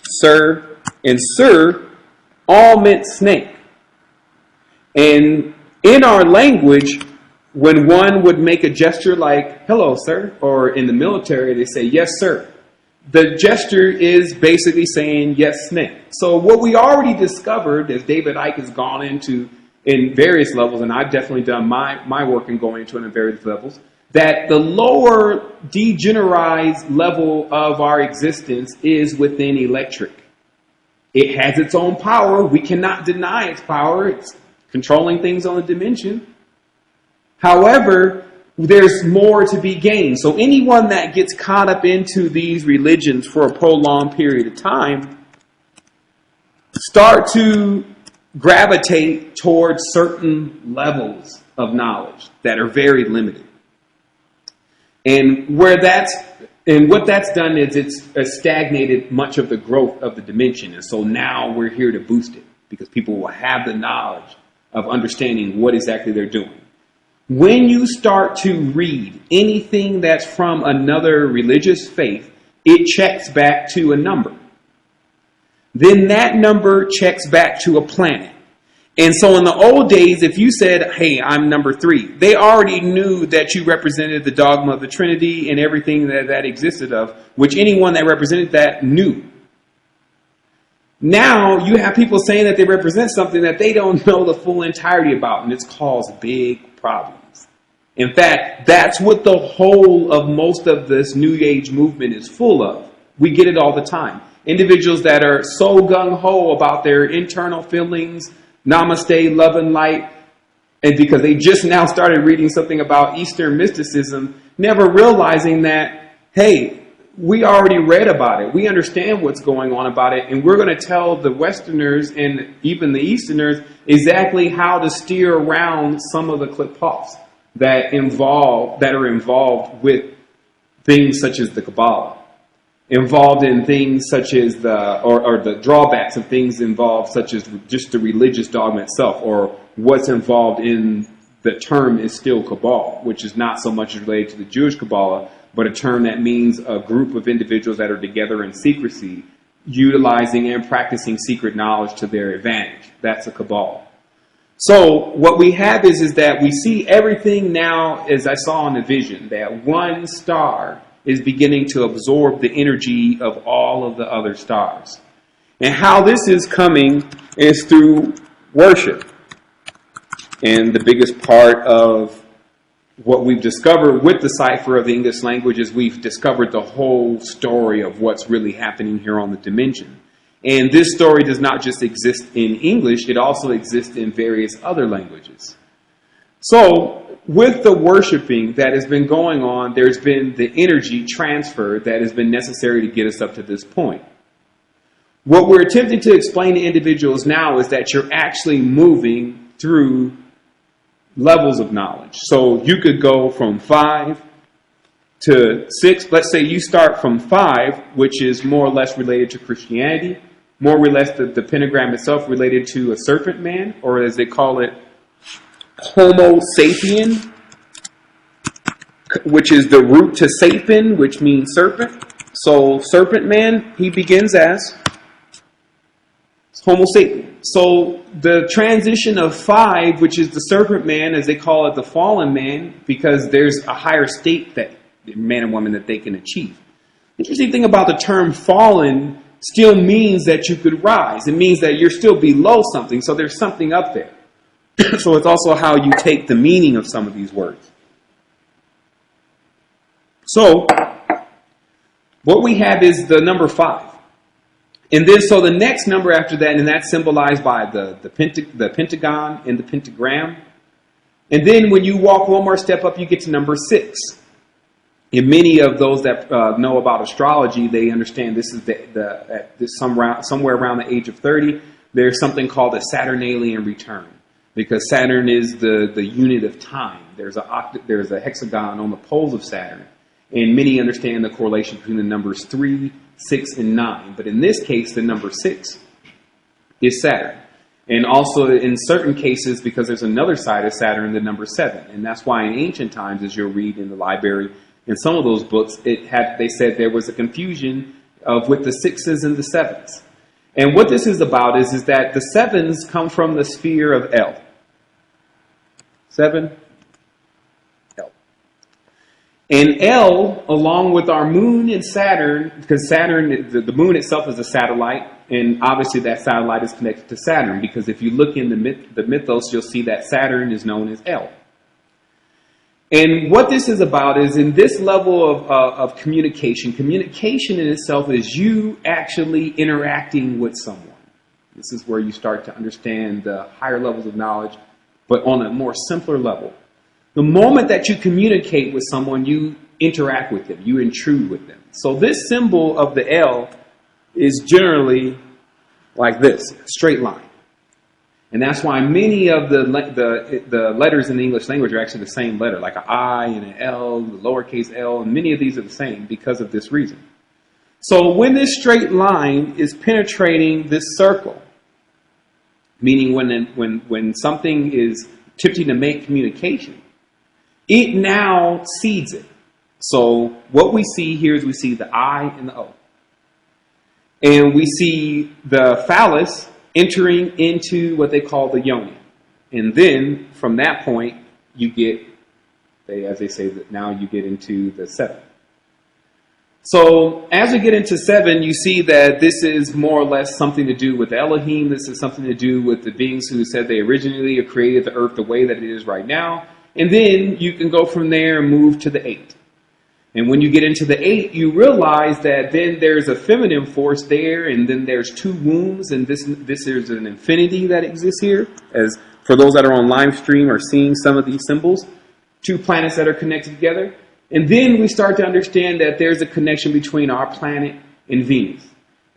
sir, and sir all meant snake. And in our language, when one would make a gesture like, hello, sir, or in the military, they say, yes, sir. The gesture is basically saying, yes, ma'am. So what we already discovered, as David Icke has gone into in various levels, and I've definitely done my work in going into it in various levels, that the lower degenerized level of our existence is within electric. It has its own power. We cannot deny its power. It's controlling things on the dimension. However, there's more to be gained. So anyone that gets caught up into these religions for a prolonged period of time start to gravitate towards certain levels of knowledge that are very limited. And what that's done is it's stagnated much of the growth of the dimension. And so now we're here to boost it because people will have the knowledge of understanding what exactly they're doing. When you start to read anything that's from another religious faith, it checks back to a number. Then that number checks back to a planet. And so in the old days, if you said, hey, I'm number 3, they already knew that you represented the dogma of the Trinity and everything that existed of, which anyone that represented that knew. Now you have people saying that they represent something that they don't know the full entirety about, and it's caused big problems. In fact, that's what the whole of most of this New Age movement is full of. We get it all the time. Individuals that are so gung-ho about their internal feelings, namaste, love and light, and because they just now started reading something about Eastern mysticism, never realizing that, hey, we already read about it. We understand what's going on about it, and we're going to tell the Westerners and even the Easterners exactly how to steer around some of the clip-offs that are involved with things such as the Kabbalah, involved in things such as the drawbacks of things involved, such as just the religious dogma itself, or what's involved in the term is still Kabbalah, which is not so much related to the Jewish Kabbalah, but a term that means a group of individuals that are together in secrecy, utilizing and practicing secret knowledge to their advantage. That's a Kabbalah. So what we have is that we see everything now, as I saw in the vision, that one star is beginning to absorb the energy of all of the other stars. And how this is coming is through worship. And the biggest part of what we've discovered with the cipher of the English language is we've discovered the whole story of what's really happening here on the dimension. And this story does not just exist in English, it also exists in various other languages. So, with the worshiping that has been going on, there's been the energy transfer that has been necessary to get us up to this point. What we're attempting to explain to individuals now is that you're actually moving through levels of knowledge. So you could go from 5 to 6. Let's say you start from 5, which is more or less related to Christianity, more or less the pentagram itself related to a serpent man, or as they call it, Homo sapien, which is the root to sapien, which means serpent. So serpent man, he begins as Homo sapien. So the transition of 5, which is the serpent man, as they call it, the fallen man, because there's a higher state that man and woman that they can achieve. The interesting thing about the term fallen still means that you could rise. It means that you're still below something, so there's something up there. So it's also how you take the meaning of some of these words. So what we have is the number 5. And then, so the next number after that, and that's symbolized by the pentagon and the pentagram. And then when you walk one more step up, you get to number 6. And many of those that know about astrology, they understand this is somewhere around the age of 30, there's something called a Saturnalian return. Because Saturn is the unit of time. There's a hexagon on the poles of Saturn. And many understand the correlation between the numbers 3, 6, and 9. But in this case, the number 6 is Saturn. And also in certain cases, because there's another side of Saturn, the number 7. And that's why in ancient times, as you'll read in the library, in some of those books, they said there was a confusion with the 6s and the 7s. And what this is about is that the 7s come from the sphere of L. 7, And L, along with our moon and Saturn, because Saturn, the moon itself is a satellite, and obviously that satellite is connected to Saturn, because if you look in the mythos, you'll see that Saturn is known as L. And what this is about is in this level of communication, communication in itself is you actually interacting with someone. This is where you start to understand the higher levels of knowledge, but on a more simpler level. The moment that you communicate with someone, you interact with them, you intrude with them. So this symbol of the L is generally like this, straight line. And that's why many of the letters in the English language are actually the same letter, like an I and an L, the lowercase l, and many of these are the same because of this reason. So when this straight line is penetrating this circle, meaning when something is attempting to make communication, it now seeds it. So what we see here is we see the I and the O. And we see the phallus entering into what they call the yoni. And then from that point, you get, as they say, that now you get into the 7. So as we get into 7, you see that this is more or less something to do with Elohim. This is something to do with the beings who said they originally created the earth the way that it is right now. And then you can go from there and move to the 8. And when you get into the 8, you realize that then there's a feminine force there, and then there's 2 wombs, and this is an infinity that exists here. As for those that are on live stream or seeing some of these symbols, 2 planets that are connected together. And then we start to understand that there's a connection between our planet and Venus.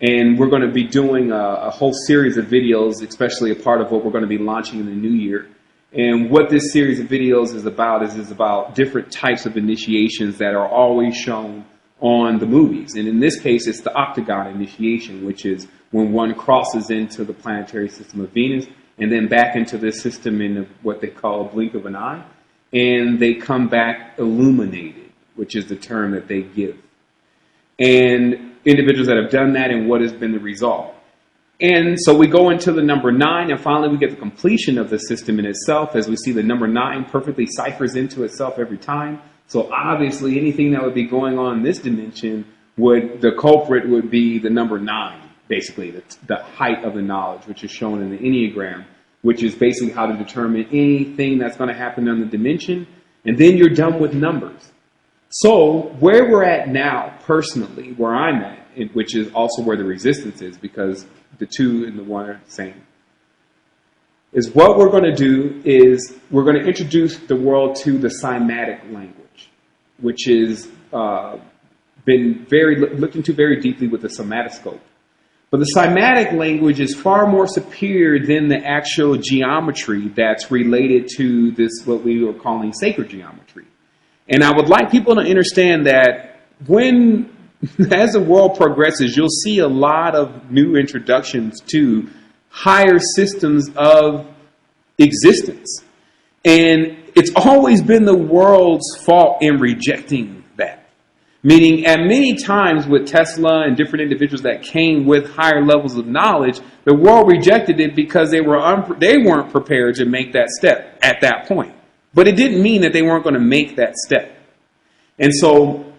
And we're going to be doing a whole series of videos, especially a part of what we're going to be launching in the new year. And what this series of videos is about different types of initiations that are always shown on the movies. And in this case, it's the octagon initiation, which is when one crosses into the planetary system of Venus and then back into this system in what they call a blink of an eye. And they come back illuminated, which is the term that they give. And individuals that have done that and what has been the result. And so we go into the number 9, and finally we get the completion of the system in itself, as we see the number 9 perfectly ciphers into itself every time. So obviously anything that would be going on in this dimension, the culprit would be the number 9, basically, the height of the knowledge, which is shown in the Enneagram, which is basically how to determine anything that's going to happen on the dimension. And then you're done with numbers. So where we're at now, personally, where I'm at, which is also where the resistance is, because the 2 and the 1 are the same, is what we're going to do is we're going to introduce the world to the cymatic language, which is been looked into very deeply with the somatoscope. But the cymatic language is far more superior than the actual geometry that's related to this, what we were calling sacred geometry. And I would like people to understand that as the world progresses, you'll see a lot of new introductions to higher systems of existence. And it's always been the world's fault in rejecting that. Meaning, at many times with Tesla and different individuals that came with higher levels of knowledge, the world rejected it because they weren't prepared to make that step at that point. But it didn't mean that they weren't going to make that step. And so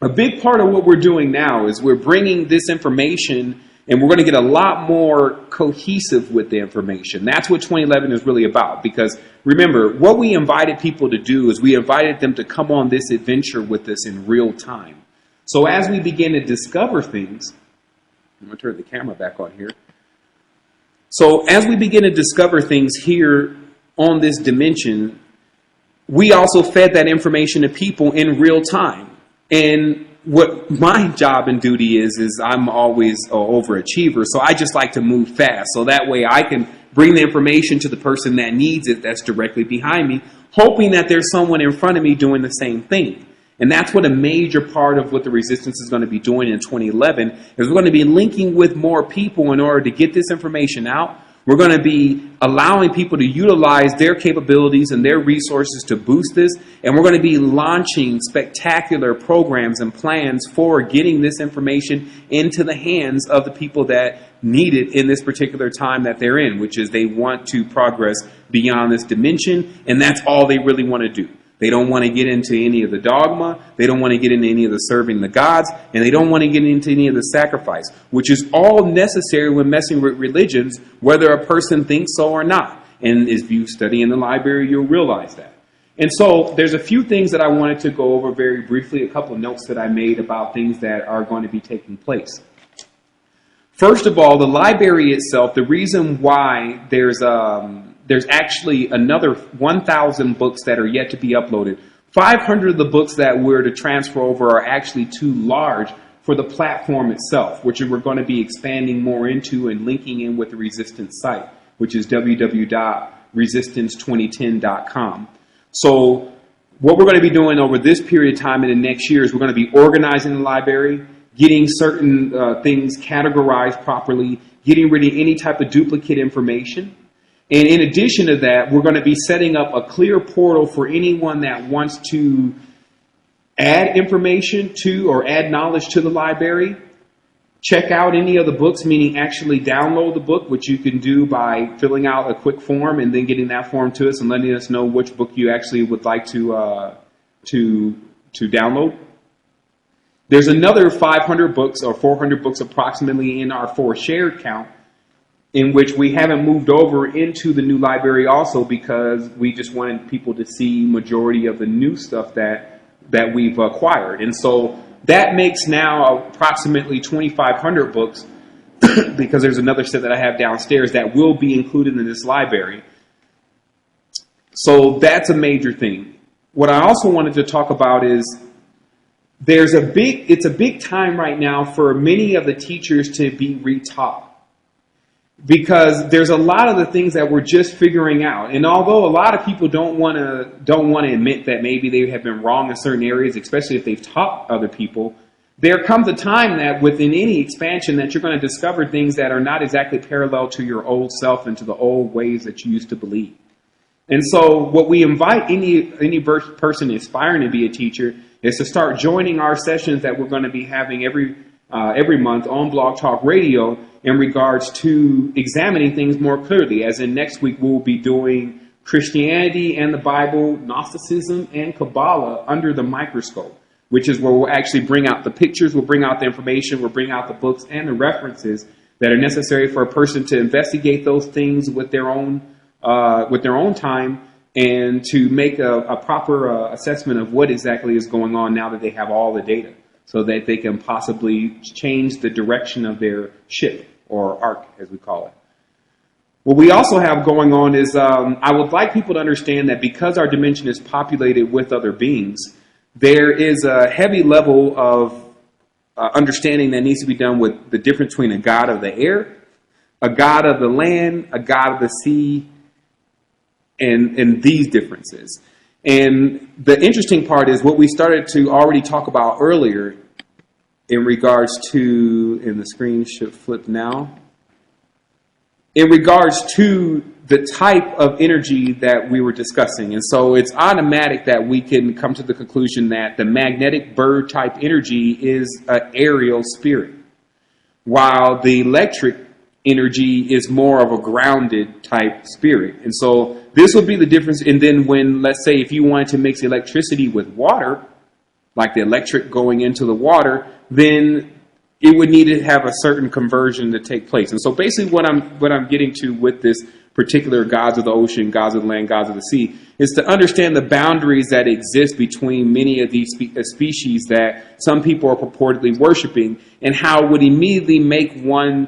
a big part of what we're doing now is we're bringing this information, and we're going to get a lot more cohesive with the information. That's what 2011 is really about. Because remember, what we invited people to do is we invited them to come on this adventure with us in real time. So as we begin to discover things, I'm going to turn the camera back on here. So as we begin to discover things here on this dimension, we also fed that information to people in real time. And what my job and duty is I'm always an overachiever, so I just like to move fast. So that way I can bring the information to the person that needs it that's directly behind me, hoping that there's someone in front of me doing the same thing. And that's what a major part of what the resistance is going to be doing in 2011, is we're going to be linking with more people in order to get this information out. We're going to be allowing people to utilize their capabilities and their resources to boost this. And we're going to be launching spectacular programs and plans for getting this information into the hands of the people that need it in this particular time that they're in, which is they want to progress beyond this dimension. And that's all they really want to do. They don't want to get into any of the dogma. They don't want to get into any of the serving the gods. And they don't want to get into any of the sacrifice, which is all necessary when messing with religions, whether a person thinks so or not. And if you study in the library, you'll realize that. And so there's a few things that I wanted to go over very briefly, a couple of notes that I made about things that are going to be taking place. First of all, the library itself, the reason why there's actually another 1,000 books that are yet to be uploaded. 500 of the books that we're to transfer over are actually too large for the platform itself, which we're going to be expanding more into and linking in with the Resistance site, which is www.resistance2010.com. So what we're going to be doing over this period of time in the next year is we're going to be organizing the library, getting certain things categorized properly, getting rid of any type of duplicate information. And in addition to that, we're going to be setting up a clear portal for anyone that wants to add information to or add knowledge to the library. Check out any of the books, meaning actually download the book, which you can do by filling out a quick form and then getting that form to us and letting us know which book you actually would like to download. There's another 500 books or 400 books approximately in our 4 shared count, in which we haven't moved over into the new library also because we just wanted people to see majority of the new stuff that we've acquired. And so that makes now approximately 2,500 books because there's another set that I have downstairs that will be included in this library. So that's a major thing. What I also wanted to talk about is it's a big time right now for many of the teachers to be retaught. Because there's a lot of the things that we're just figuring out. And although a lot of people don't want to admit that maybe they have been wrong in certain areas, especially if they've taught other people, there comes a time that within any expansion that you're going to discover things that are not exactly parallel to your old self and to the old ways that you used to believe. And so what we invite any person aspiring to be a teacher is to start joining our sessions that we're going to be having every month on Blog Talk Radio in regards to examining things more clearly. As in next week, we'll be doing Christianity and the Bible, Gnosticism and Kabbalah under the microscope, which is where we'll actually bring out the pictures, we'll bring out the information, we'll bring out the books and the references that are necessary for a person to investigate those things with their own time and to make a proper assessment of what exactly is going on now that they have all the data, so that they can possibly change the direction of their ship, or arc, as we call it. What we also have going on is I would like people to understand that because our dimension is populated with other beings, there is a heavy level of understanding that needs to be done with the difference between a god of the air, a god of the land, a god of the sea, and these differences. And the interesting part is what we started to already talk about earlier in regards to, and the screen should flip now, in regards to the type of energy that we were discussing. And so it's automatic that we can come to the conclusion that the magnetic bird type energy is an aerial spirit, while the electric energy is more of a grounded type spirit. And so this would be the difference. And then when, let's say, if you wanted to mix electricity with water, like the electric going into the water, then it would need to have a certain conversion to take place. And so basically what I'm getting to with this particular gods of the ocean, gods of the land, gods of the sea, is to understand the boundaries that exist between many of these species that some people are purportedly worshiping, and how it would immediately make one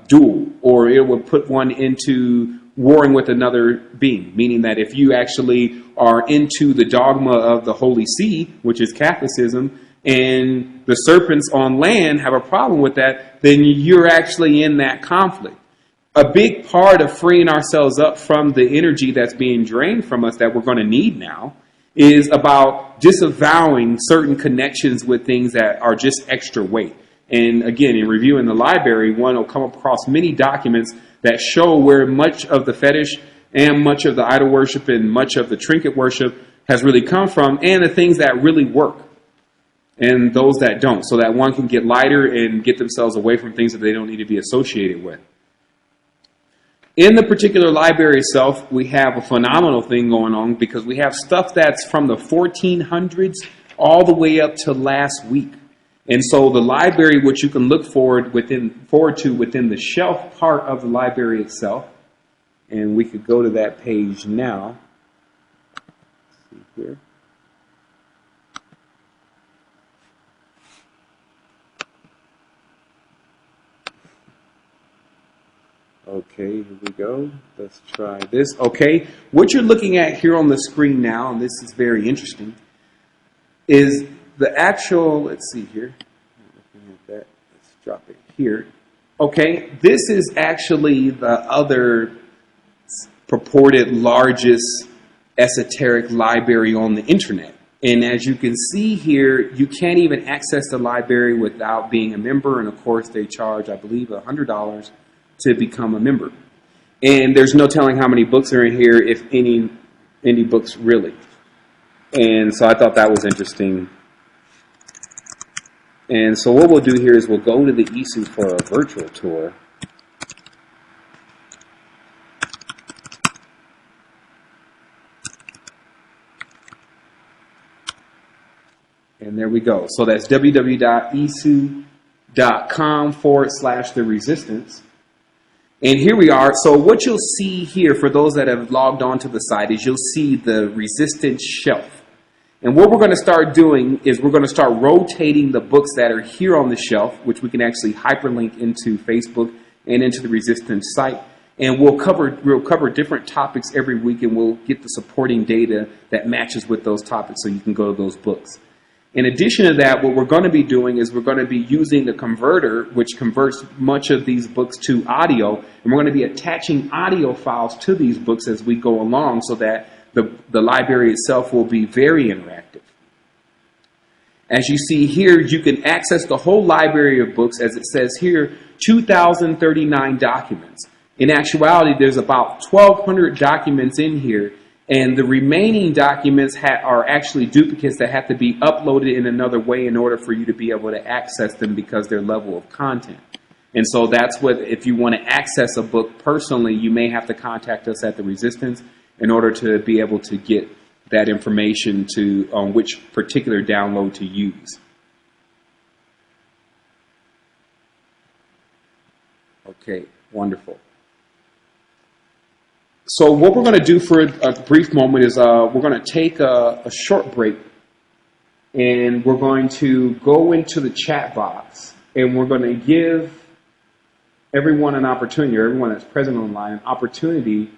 dual, or it would put one into warring with another being, meaning that if you actually are into the dogma of the Holy See, which is Catholicism, and the serpents on land have a problem with that, then you're actually in that conflict. A big part of freeing ourselves up from the energy that's being drained from us that we're going to need now is about disavowing certain connections with things that are just extra weight. And again, in reviewing the library, one will come across many documents that show where much of the fetish and much of the idol worship and much of the trinket worship has really come from, and the things that really work and those that don't, so that one can get lighter and get themselves away from things that they don't need to be associated with. In the particular library itself, we have a phenomenal thing going on because we have stuff that's from the 1400s all the way up to last week. And so the library, which you can look forward to within the shelf part of the library itself, and we could go to that page now. Let's see here. Okay, here we go. Let's try this. Okay, what you're looking at here on the screen now, and this is very interesting, is the actual, let's see here. Looking at that, let's drop it here. Okay, this is actually the other purported largest esoteric library on the internet. And as you can see here, you can't even access the library without being a member. And of course, they charge, I believe, $100 to become a member. And there's no telling how many books are in here, if any books really. And so I thought that was interesting. And so what we'll do here is we'll go to the ESU for a virtual tour. And there we go. So that's www.esu.com/the resistance. And here we are. So what you'll see here, for those that have logged on to the site, is you'll see the resistance shelf. And what we're going to start doing is we're going to start rotating the books that are here on the shelf, which we can actually hyperlink into Facebook and into the resistance site. And we'll cover different topics every week, and we'll get the supporting data that matches with those topics so you can go to those books. In addition to that, what we're going to be doing is we're going to be using the converter, which converts much of these books to audio, and we're going to be attaching audio files to these books as we go along so that the library itself will be very interactive. As you see here, you can access the whole library of books, as it says here, 2,039 documents. In actuality, there's about 1,200 documents in here, and the remaining documents are actually duplicates that have to be uploaded in another way in order for you to be able to access them because their level of content. And so that's what, if you want to access a book personally, you may have to contact us at the Resistance in order to be able to get that information on which particular download to use. Okay, wonderful. So what we're going to do for a brief moment is we're going to take a short break, and we're going to go into the chat box, and we're going to give everyone an opportunity, or everyone that's present online, an opportunity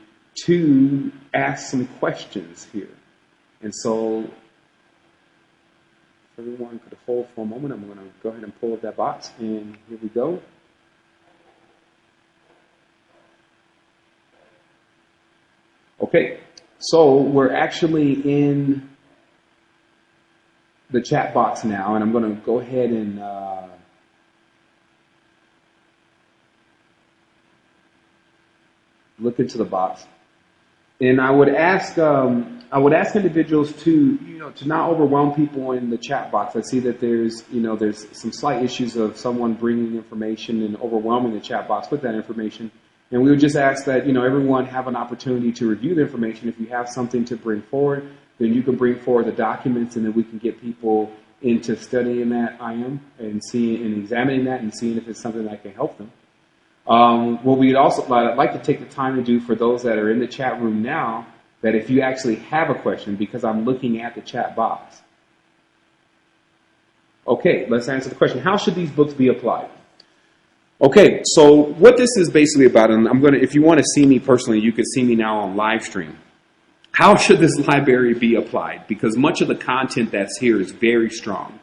to ask some questions here. And so if everyone could hold for a moment, I'm going to go ahead and pull up that box, and here we go. Okay, so we're actually in the chat box now, and I'm going to go ahead and look into the box. And I would ask individuals to not overwhelm people in the chat box. I see that there's some slight issues of someone bringing information and overwhelming the chat box with that information. And we would just ask that, everyone have an opportunity to review the information. If you have something to bring forward, then you can bring forward the documents, and then we can get people into studying that and seeing and examining that and seeing if it's something that can help them. What I'd like to take the time to do for those that are in the chat room now, that if you actually have a question, because I'm looking at the chat box. Okay, let's answer the question. How should these books be applied? Okay, so what this is basically about, and if you want to see me personally, you can see me now on live stream. How should this library be applied? Because much of the content that's here is very strong.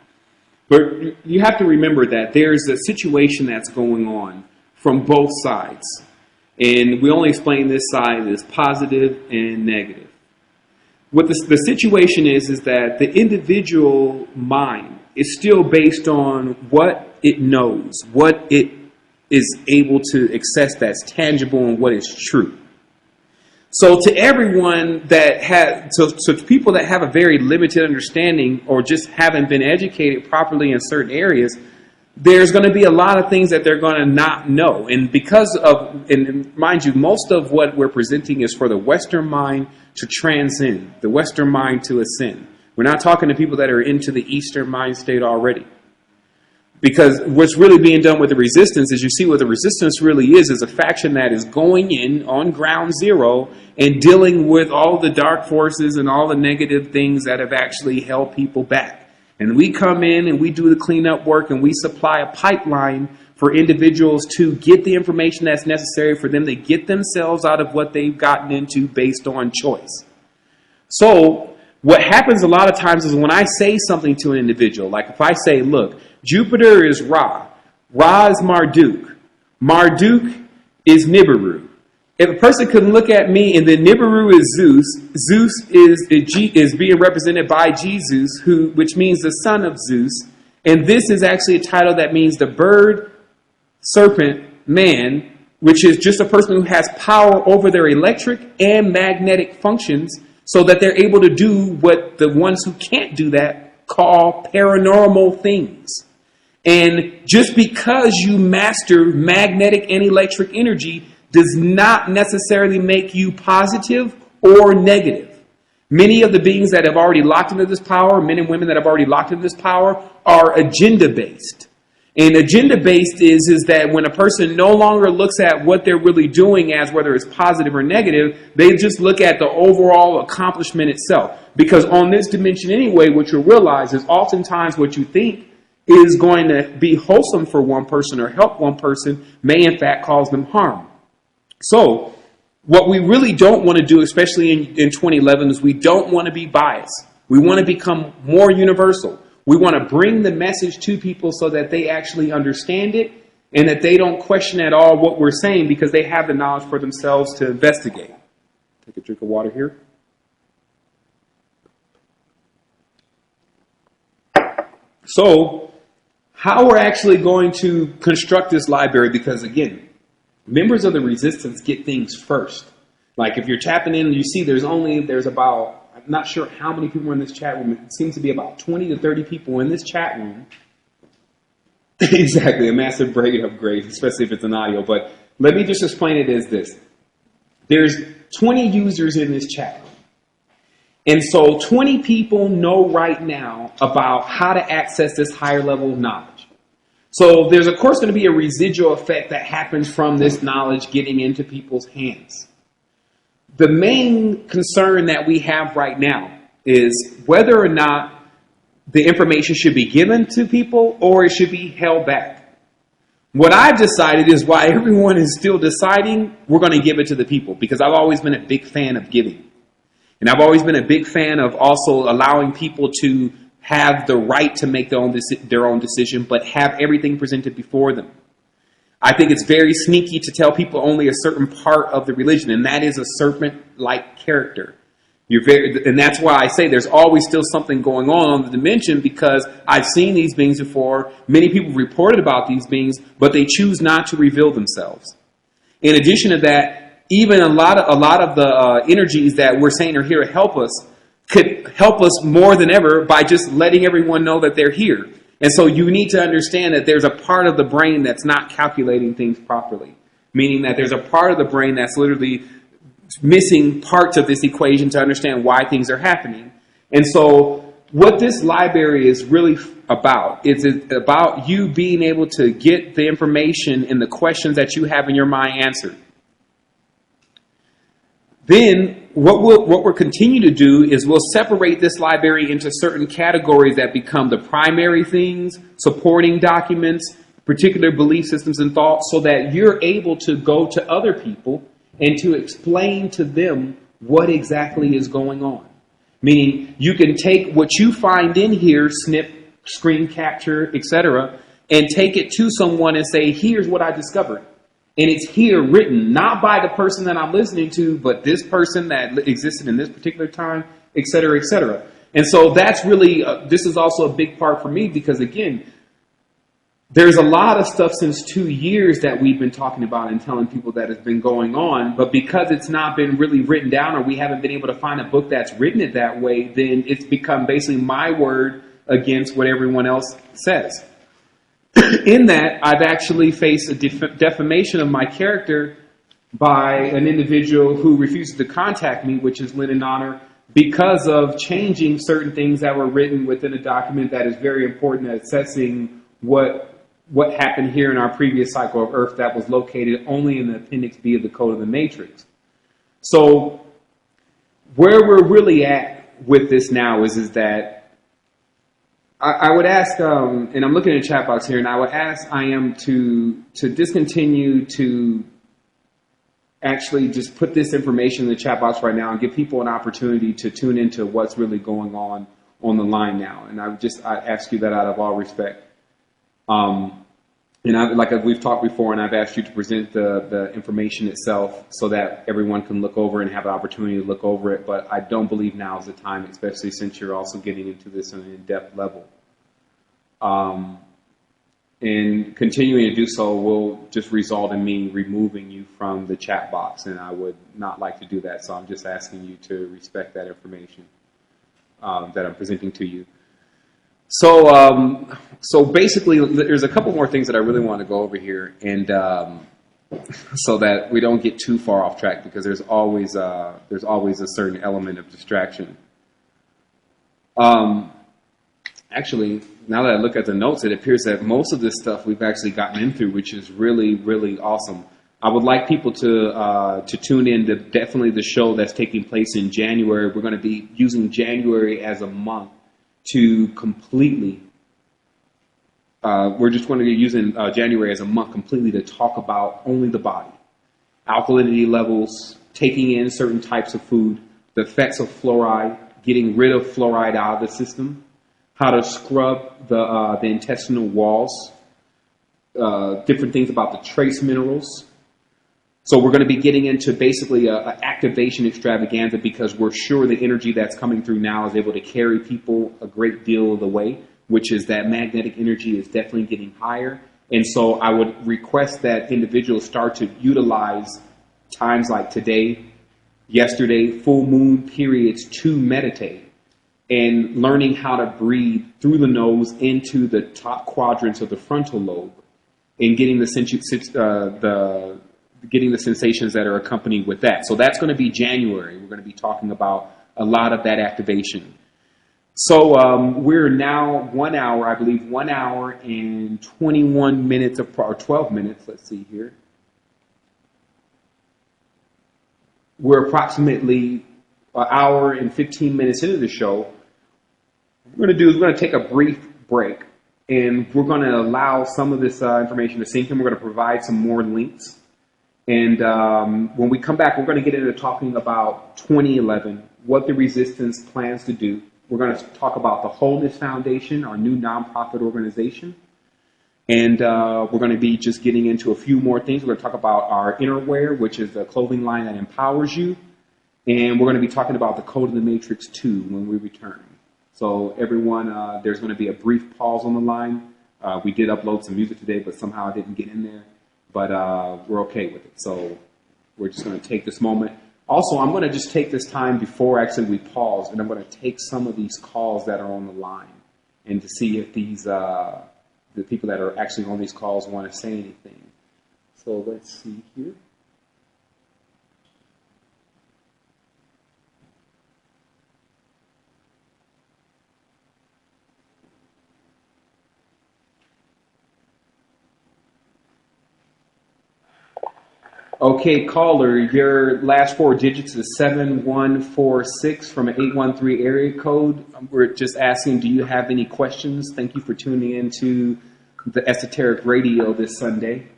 But you have to remember that there's a situation that's going on from both sides. And we only explain this side as positive and negative. What the situation is that the individual mind is still based on what it knows, what it is able to access that's tangible and what is true. So to everyone to people that have a very limited understanding or just haven't been educated properly in certain areas, there's going to be a lot of things that they're going to not know. And because of, and mind you, most of what we're presenting is for the Western mind to transcend, the Western mind to ascend. We're not talking to people that are into the Eastern mind state already. Because what's really being done with the resistance is, you see what the resistance really is a faction that is going in on ground zero and dealing with all the dark forces and all the negative things that have actually held people back. And we come in and we do the cleanup work and we supply a pipeline for individuals to get the information that's necessary for them to get themselves out of what they've gotten into based on choice. So what happens a lot of times is when I say something to an individual, like if I say, look, Jupiter is Ra. Ra is Marduk. Marduk is Nibiru. If a person can look at me and then Nibiru is Zeus, Zeus is being represented by Jesus, which means the son of Zeus. And this is actually a title that means the bird, serpent, man, which is just a person who has power over their electric and magnetic functions so that they're able to do what the ones who can't do that call paranormal things. And just because you master magnetic and electric energy does not necessarily make you positive or negative. Many of the beings that have already locked into this power, men and women that have already locked into this power, are agenda-based. And agenda-based is that when a person no longer looks at what they're really doing as whether it's positive or negative, they just look at the overall accomplishment itself. Because on this dimension anyway, what you'll realize is oftentimes what you think is going to be wholesome for one person or help one person may in fact cause them harm. So what we really don't want to do, especially in 2011, is we don't want to be biased. We want to become more universal. We want to bring the message to people so that they actually understand it and that they don't question at all what we're saying because they have the knowledge for themselves to investigate. Take a drink of water here. So how we're actually going to construct this library, because again, members of the resistance get things first. Like if you're tapping in, you see there's about, I'm not sure how many people are in this chat room. It seems to be about 20 to 30 people in this chat room. Exactly, a massive brain upgrade, especially if it's an audio. But let me just explain it as this. There's 20 users in this chat room. And so 20 people know right now about how to access this higher level of knowledge. So there's, of course, going to be a residual effect that happens from this knowledge getting into people's hands. The main concern that we have right now is whether or not the information should be given to people or it should be held back. What I've decided is why everyone is still deciding, we're going to give it to the people, because I've always been a big fan of giving. And I've always been a big fan of also allowing people to have the right to make their own decision, but have everything presented before them. I think it's very sneaky to tell people only a certain part of the religion, and that is a serpent-like character. And that's why I say there's always still something going on the dimension, because I've seen these beings before. Many people reported about these beings, but they choose not to reveal themselves. In addition to that, even a lot of the energies that we're saying are here to help us could help us more than ever by just letting everyone know that they're here. And so you need to understand that there's a part of the brain that's not calculating things properly, meaning that there's a part of the brain that's literally missing parts of this equation to understand why things are happening. And so what this library is really about is about you being able to get the information and the questions that you have in your mind answered. Then what we'll continue to do is we'll separate this library into certain categories that become the primary things, supporting documents, particular belief systems and thoughts, so that you're able to go to other people and to explain to them what exactly is going on. Meaning you can take what you find in here, snip, screen capture, etc., and take it to someone and say, here's what I discovered. And it's here written, not by the person that I'm listening to, but this person that existed in this particular time, et cetera, et cetera. And so that's really, this is also a big part for me because, again, there's a lot of stuff since 2 years that we've been talking about and telling people that has been going on. But because it's not been really written down or we haven't been able to find a book that's written it that way, then it's become basically my word against what everyone else says. In that, I've actually faced a defamation of my character by an individual who refuses to contact me, which is Lynn and Honor, because of changing certain things that were written within a document that is very important at assessing what happened here in our previous cycle of Earth that was located only in the Appendix B of the Code of the Matrix. So where we're really at with this now is that I would ask, and I'm looking at the chat box here, and I would ask IM to discontinue to actually just put this information in the chat box right now and give people an opportunity to tune into what's really going on the line now. And I ask you that out of all respect. And like we've talked before, and I've asked you to present the information itself so that everyone can look over and have an opportunity to look over it. But I don't believe now is the time, especially since you're also getting into this on an in-depth level. And continuing to do so will just result in me removing you from the chat box, and I would not like to do that. So I'm just asking you to respect that information that I'm presenting to you. So basically, there's a couple more things that I really want to go over here, and so that we don't get too far off track, because there's always a certain element of distraction. Actually, now that I look at the notes, it appears that most of this stuff we've actually gotten in through, which is really, really awesome. I would like people to tune in to definitely the show that's taking place in January. We're going to be using January as a month to completely, we're just going to be using January as a month completely to talk about only the body, alkalinity levels, taking in certain types of food, the effects of fluoride, getting rid of fluoride out of the system, how to scrub the intestinal walls, different things about the trace minerals. So we're going to be getting into basically an activation extravaganza, because we're sure the energy that's coming through now is able to carry people a great deal of the way, which is that magnetic energy is definitely getting higher. And so I would request that individuals start to utilize times like today, yesterday, full moon periods to meditate, and learning how to breathe through the nose into the top quadrants of the frontal lobe, and getting the sensations that are accompanied with that. So that's going to be January. We're going to be talking about a lot of that activation. So we're now 1 hour, I believe, 1 hour and 21 minutes, or 12 minutes, let's see here. We're approximately an hour and 15 minutes into the show. What we're going to take a brief break, and we're going to allow some of this information to sink in. We're going to provide some more links. And when we come back, we're going to get into talking about 2011, what the Resistance plans to do. We're going to talk about the Wholeness Foundation, our new nonprofit organization. And we're going to be just getting into a few more things. We're going to talk about our Innerwear, which is the clothing line that empowers you. And we're going to be talking about the Code of the Matrix 2 when we return. So everyone, there's going to be a brief pause on the line. We did upload some music today, but somehow it didn't get in there. But we're okay with it. So we're just going to take this moment. Also, I'm going to just take this time before actually we pause, and I'm going to take some of these calls that are on the line, and to see if these the people that are actually on these calls want to say anything. So let's see here. Okay, caller, your last four digits is 7146 from an 813 area code. We're just asking, do you have any questions? Thank you for tuning in to the Esoteric Radio this Sunday.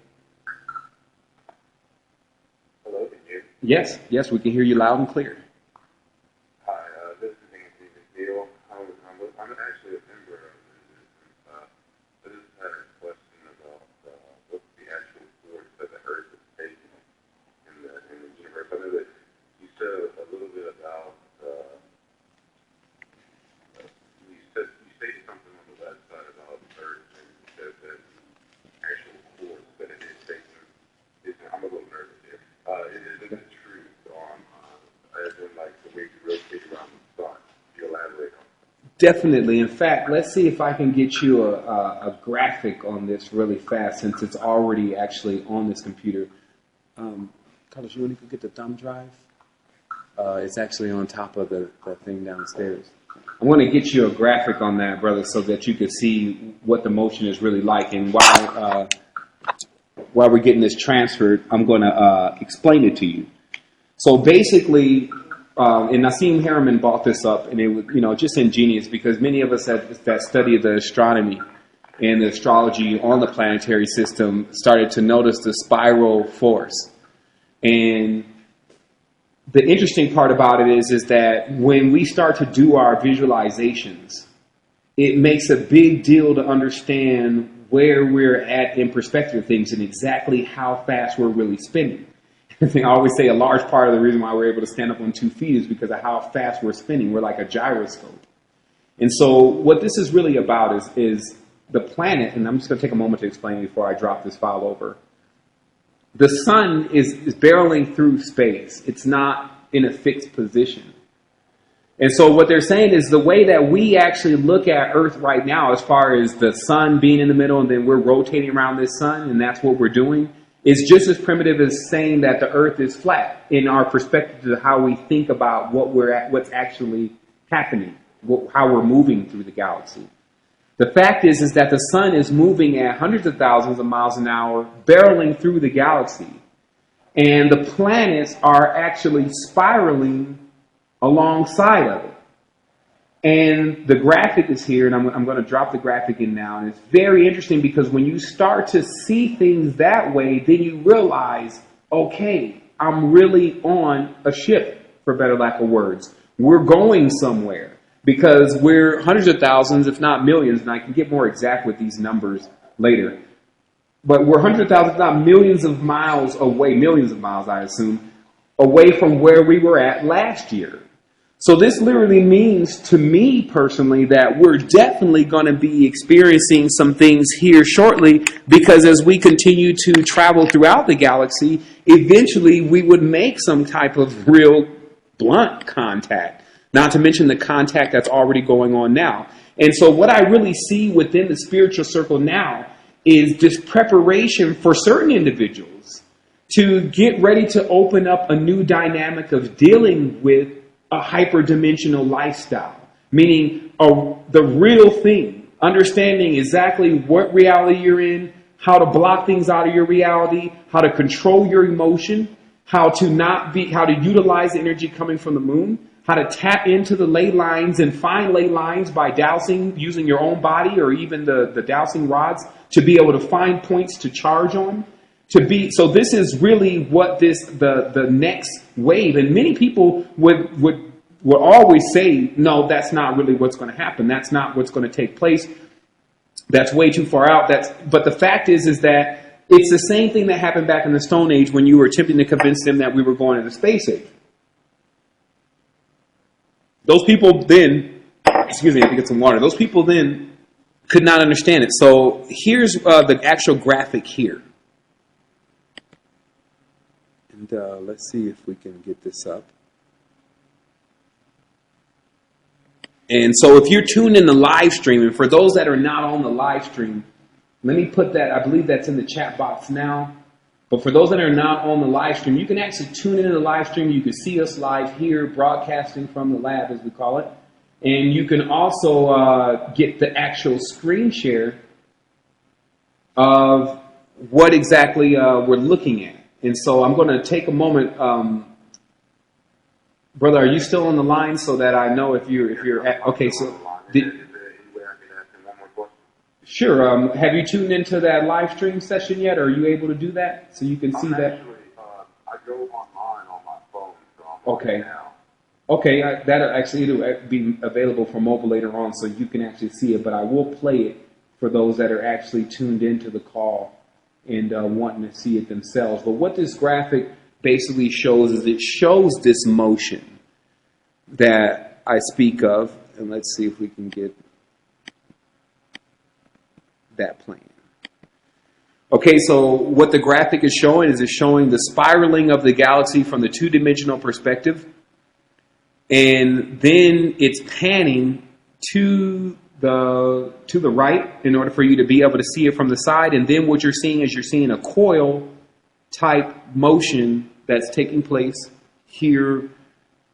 Hello, can you hear me? Yes, we can hear you loud and clear. Hi, this is Nancy McNeil. I'm actually a member of the I just had a question about what's the actual force that the Earth is taking in the universe. I know that you said a little bit about you stated something on the website about the Earth, and you said that the actual force that it is taking is, I'm a little nervous here. It isn't the truth on as Definitely. In fact, let's see if I can get you a graphic on this really fast, since it's already actually on this computer. Carlos, you want to go get the thumb drive? It's actually on top of the thing downstairs. I'm going to get you a graphic on that, brother, so that you can see what the motion is really like. And while we're getting this transferred, I'm going to explain it to you. So basically, and Nassim Harriman brought this up, and it was, just ingenious, because many of us that study the astronomy and the astrology on the planetary system started to notice the spiral force. And the interesting part about it is that when we start to do our visualizations, it makes a big deal to understand where we're at in perspective of things and exactly how fast we're really spinning. I always say a large part of the reason why we're able to stand up on 2 feet is because of how fast we're spinning. We're like a gyroscope. And so what this is really about is the planet, and I'm just going to take a moment to explain before I drop this file over. The sun is barreling through space. It's not in a fixed position. And so what they're saying is the way that we actually look at Earth right now, as far as the sun being in the middle and then we're rotating around this sun, and that's what we're doing, is just as primitive as saying that the Earth is flat in our perspective of how we think about what's actually happening, how we're moving through the galaxy. The fact is that the sun is moving at hundreds of thousands of miles an hour, barreling through the galaxy. And the planets are actually spiraling alongside of it. And the graphic is here, and I'm going to drop the graphic in now. And it's very interesting because when you start to see things that way, then you realize, okay, I'm really on a ship, for better lack of words. We're going somewhere. Because we're hundreds of thousands, if not millions, and I can get more exact with these numbers later. But we're hundreds of thousands, if not millions of miles away, millions of miles, I assume, away from where we were at last year. So this literally means to me personally that we're definitely going to be experiencing some things here shortly, because as we continue to travel throughout the galaxy, eventually we would make some type of real blunt contact. Not to mention the contact that's already going on now. And so what I really see within the spiritual circle now is this preparation for certain individuals to get ready to open up a new dynamic of dealing with a hyperdimensional lifestyle. Meaning the real thing, understanding exactly what reality you're in, how to block things out of your reality, how to control your emotion, how to utilize the energy coming from the moon, how to tap into the ley lines and find ley lines by dowsing, using your own body or even the dowsing rods to be able to find points to charge on. So this is really what the next wave, and many people would always say, no, that's not really what's going to happen. That's not what's going to take place. That's way too far out. But the fact is that it's the same thing that happened back in the Stone Age when you were attempting to convince them that we were going to the space age. Those people then, excuse me, I have to get some water. Those people then could not understand it. So here's the actual graphic here. And let's see if we can get this up. And so if you're tuned in the live stream, and for those that are not on the live stream, let me put that, I believe that's in the chat box now. But for those that are not on the live stream, you can actually tune into the live stream. You can see us live here, broadcasting from the lab, as we call it. And you can also get the actual screen share of what exactly we're looking at. And so I'm going to take a moment. Brother, are you still on the line so that I know if you're at, okay, so sure. Have you tuned into that live stream session yet? Or are you able to do that so you can see that? I go online on my phone, so I'm okay. Now. Okay, that'll actually be available for mobile later on, so you can actually see it. But I will play it for those that are actually tuned into the call and wanting to see it themselves. But what this graphic basically shows is it shows this motion that I speak of. And let's see if we can get that plane. Okay, so what the graphic is showing is it's showing the spiraling of the galaxy from the two-dimensional perspective. And then it's panning to the right in order for you to be able to see it from the side. And then what you're seeing is you're seeing a coil type motion that's taking place here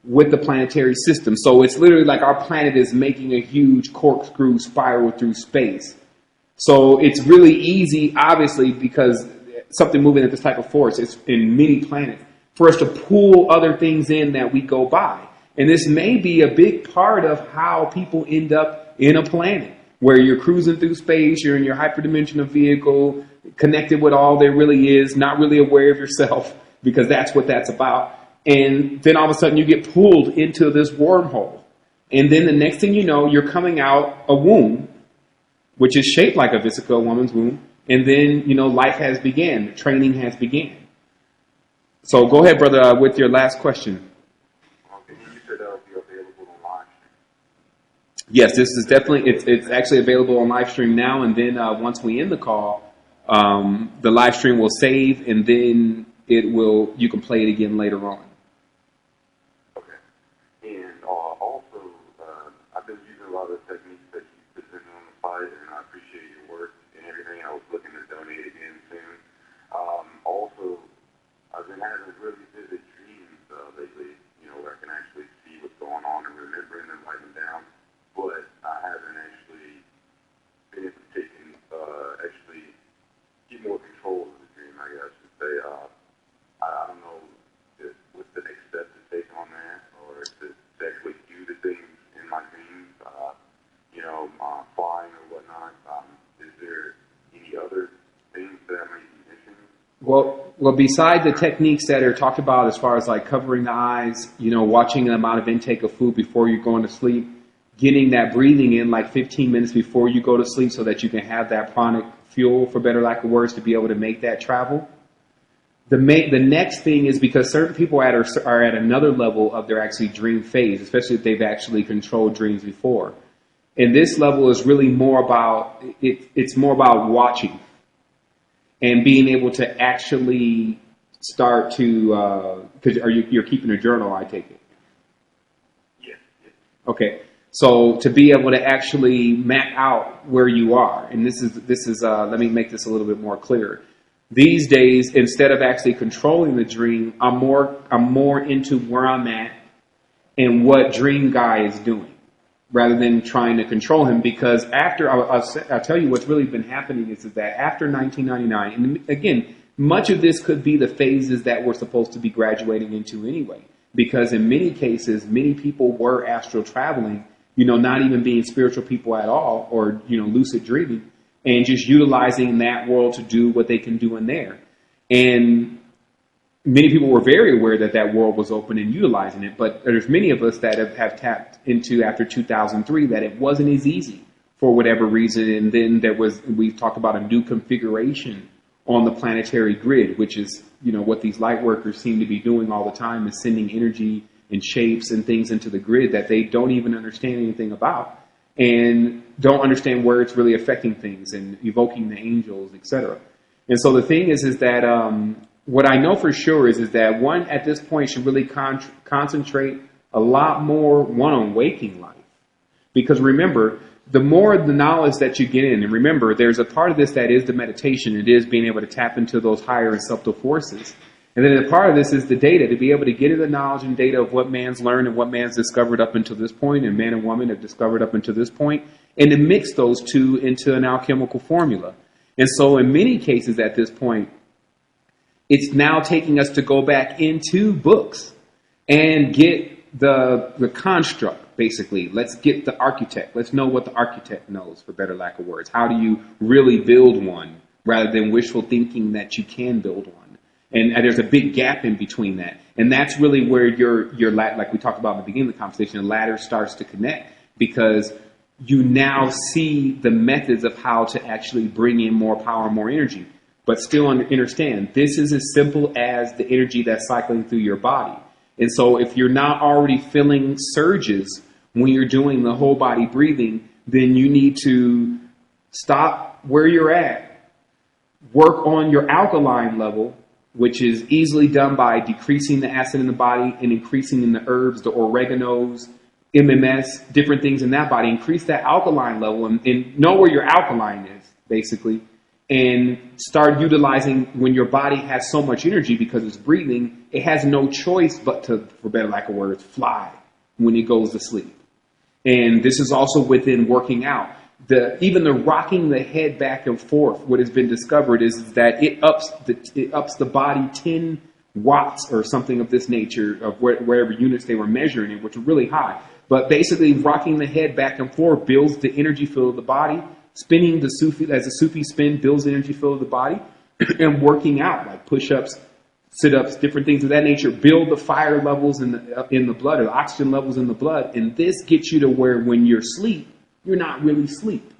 with the planetary system. So it's literally like our planet is making a huge corkscrew spiral through space. So it's really easy, obviously, because something moving at this type of force, it's in many planets, for us to pull other things in that we go by. And this may be a big part of how people end up in a planet where you're cruising through space, you're in your hyperdimensional vehicle, connected with all there really is, not really aware of yourself, because that's what that's about. And then all of a sudden you get pulled into this wormhole. And then the next thing you know, you're coming out a womb, which is shaped like a vesica, a woman's womb. And then, life has began. Training has began. So go ahead, brother, with your last question. Okay, you said that will be available on live stream. Yes, this is definitely, it's actually available on live stream now. And then once we end the call, the live stream will save, and then you can play it again later on. Okay. And also, I've been using a lot of the techniques that you presented on the site, and I appreciate your work and everything. I was looking to donate again soon. Also, I've been having really vivid dreams lately, where I can actually see what's going on and remember and write them down. But I haven't actually been able to actually get more control of the dream, I guess I should say. I don't know what's the next step to take on that, or to actually do the things in my dreams, flying or whatnot. Is there any other things that I might be missing? Well, beside the techniques that are talked about as far as like covering the eyes, watching the amount of intake of food before you're going to sleep, getting that breathing in like 15 minutes before you go to sleep so that you can have that pranic fuel, for better lack of words, to be able to make that travel. The next thing is, because certain people are at another level of their actually dream phase, especially if they've actually controlled dreams before. And this level is really more about, it's more about watching and being able to actually start to, because you're keeping a journal, I take it. Yes. Okay. So to be able to actually map out where you are, and this is let me make this a little bit more clear. These days, instead of actually controlling the dream, I'm more into where I'm at and what Dream Guy is doing, rather than trying to control him. Because after I'll tell you what's really been happening is that after 1999, and again, much of this could be the phases that we're supposed to be graduating into anyway. Because in many cases, many people were astral traveling, not even being spiritual people at all, or, lucid dreaming, and just utilizing that world to do what they can do in there. And many people were very aware that that world was open and utilizing it, but there's many of us that have tapped into after 2003 that it wasn't as easy for whatever reason. And then we talked about a new configuration on the planetary grid, which is, what these light workers seem to be doing all the time, is sending energy and shapes and things into the grid that they don't even understand anything about, and don't understand where it's really affecting things and evoking the angels, etc. And so the thing is that what I know for sure is that one at this point should really concentrate a lot more on waking life. Because remember, the more the knowledge that you get in, and remember, there's a part of this that is the meditation. It is being able to tap into those higher and subtle forces. And then a part of this is the data, to be able to get into the knowledge and data of what man's learned and what man's discovered up until this point, and man and woman have discovered up until this point, and to mix those two into an alchemical formula. And so in many cases at this point, it's now taking us to go back into books and get the construct, basically. Let's get the architect. Let's know what the architect knows, for better lack of words. How do you really build one, rather than wishful thinking that you can build one? And there's a big gap in between that. And that's really where your like we talked about in the beginning of the conversation, the ladder starts to connect, because you now see the methods of how to actually bring in more power, more energy. But still understand, this is as simple as the energy that's cycling through your body. And so if you're not already feeling surges when you're doing the whole body breathing, then you need to stop where you're at, work on your alkaline level, which is easily done by decreasing the acid in the body and increasing in the herbs, the oreganos, MMS, different things in that body, increase that alkaline level and know where your alkaline is, basically, and start utilizing when your body has so much energy because it's breathing, it has no choice but to, for better lack of words, fly when it goes to sleep. And this is also within working out. Even the rocking the head back and forth, what has been discovered is that it ups the body 10 watts or something of this nature of wherever units they were measuring it, which are really high. But basically, rocking the head back and forth builds the energy field of the body. Spinning the Sufi, as a Sufi spin, builds the energy field of the body. And working out, like push-ups, sit-ups, different things of that nature, build the fire levels in the blood, or the oxygen levels in the blood. And this gets you to where when you're asleep, you're not really asleep.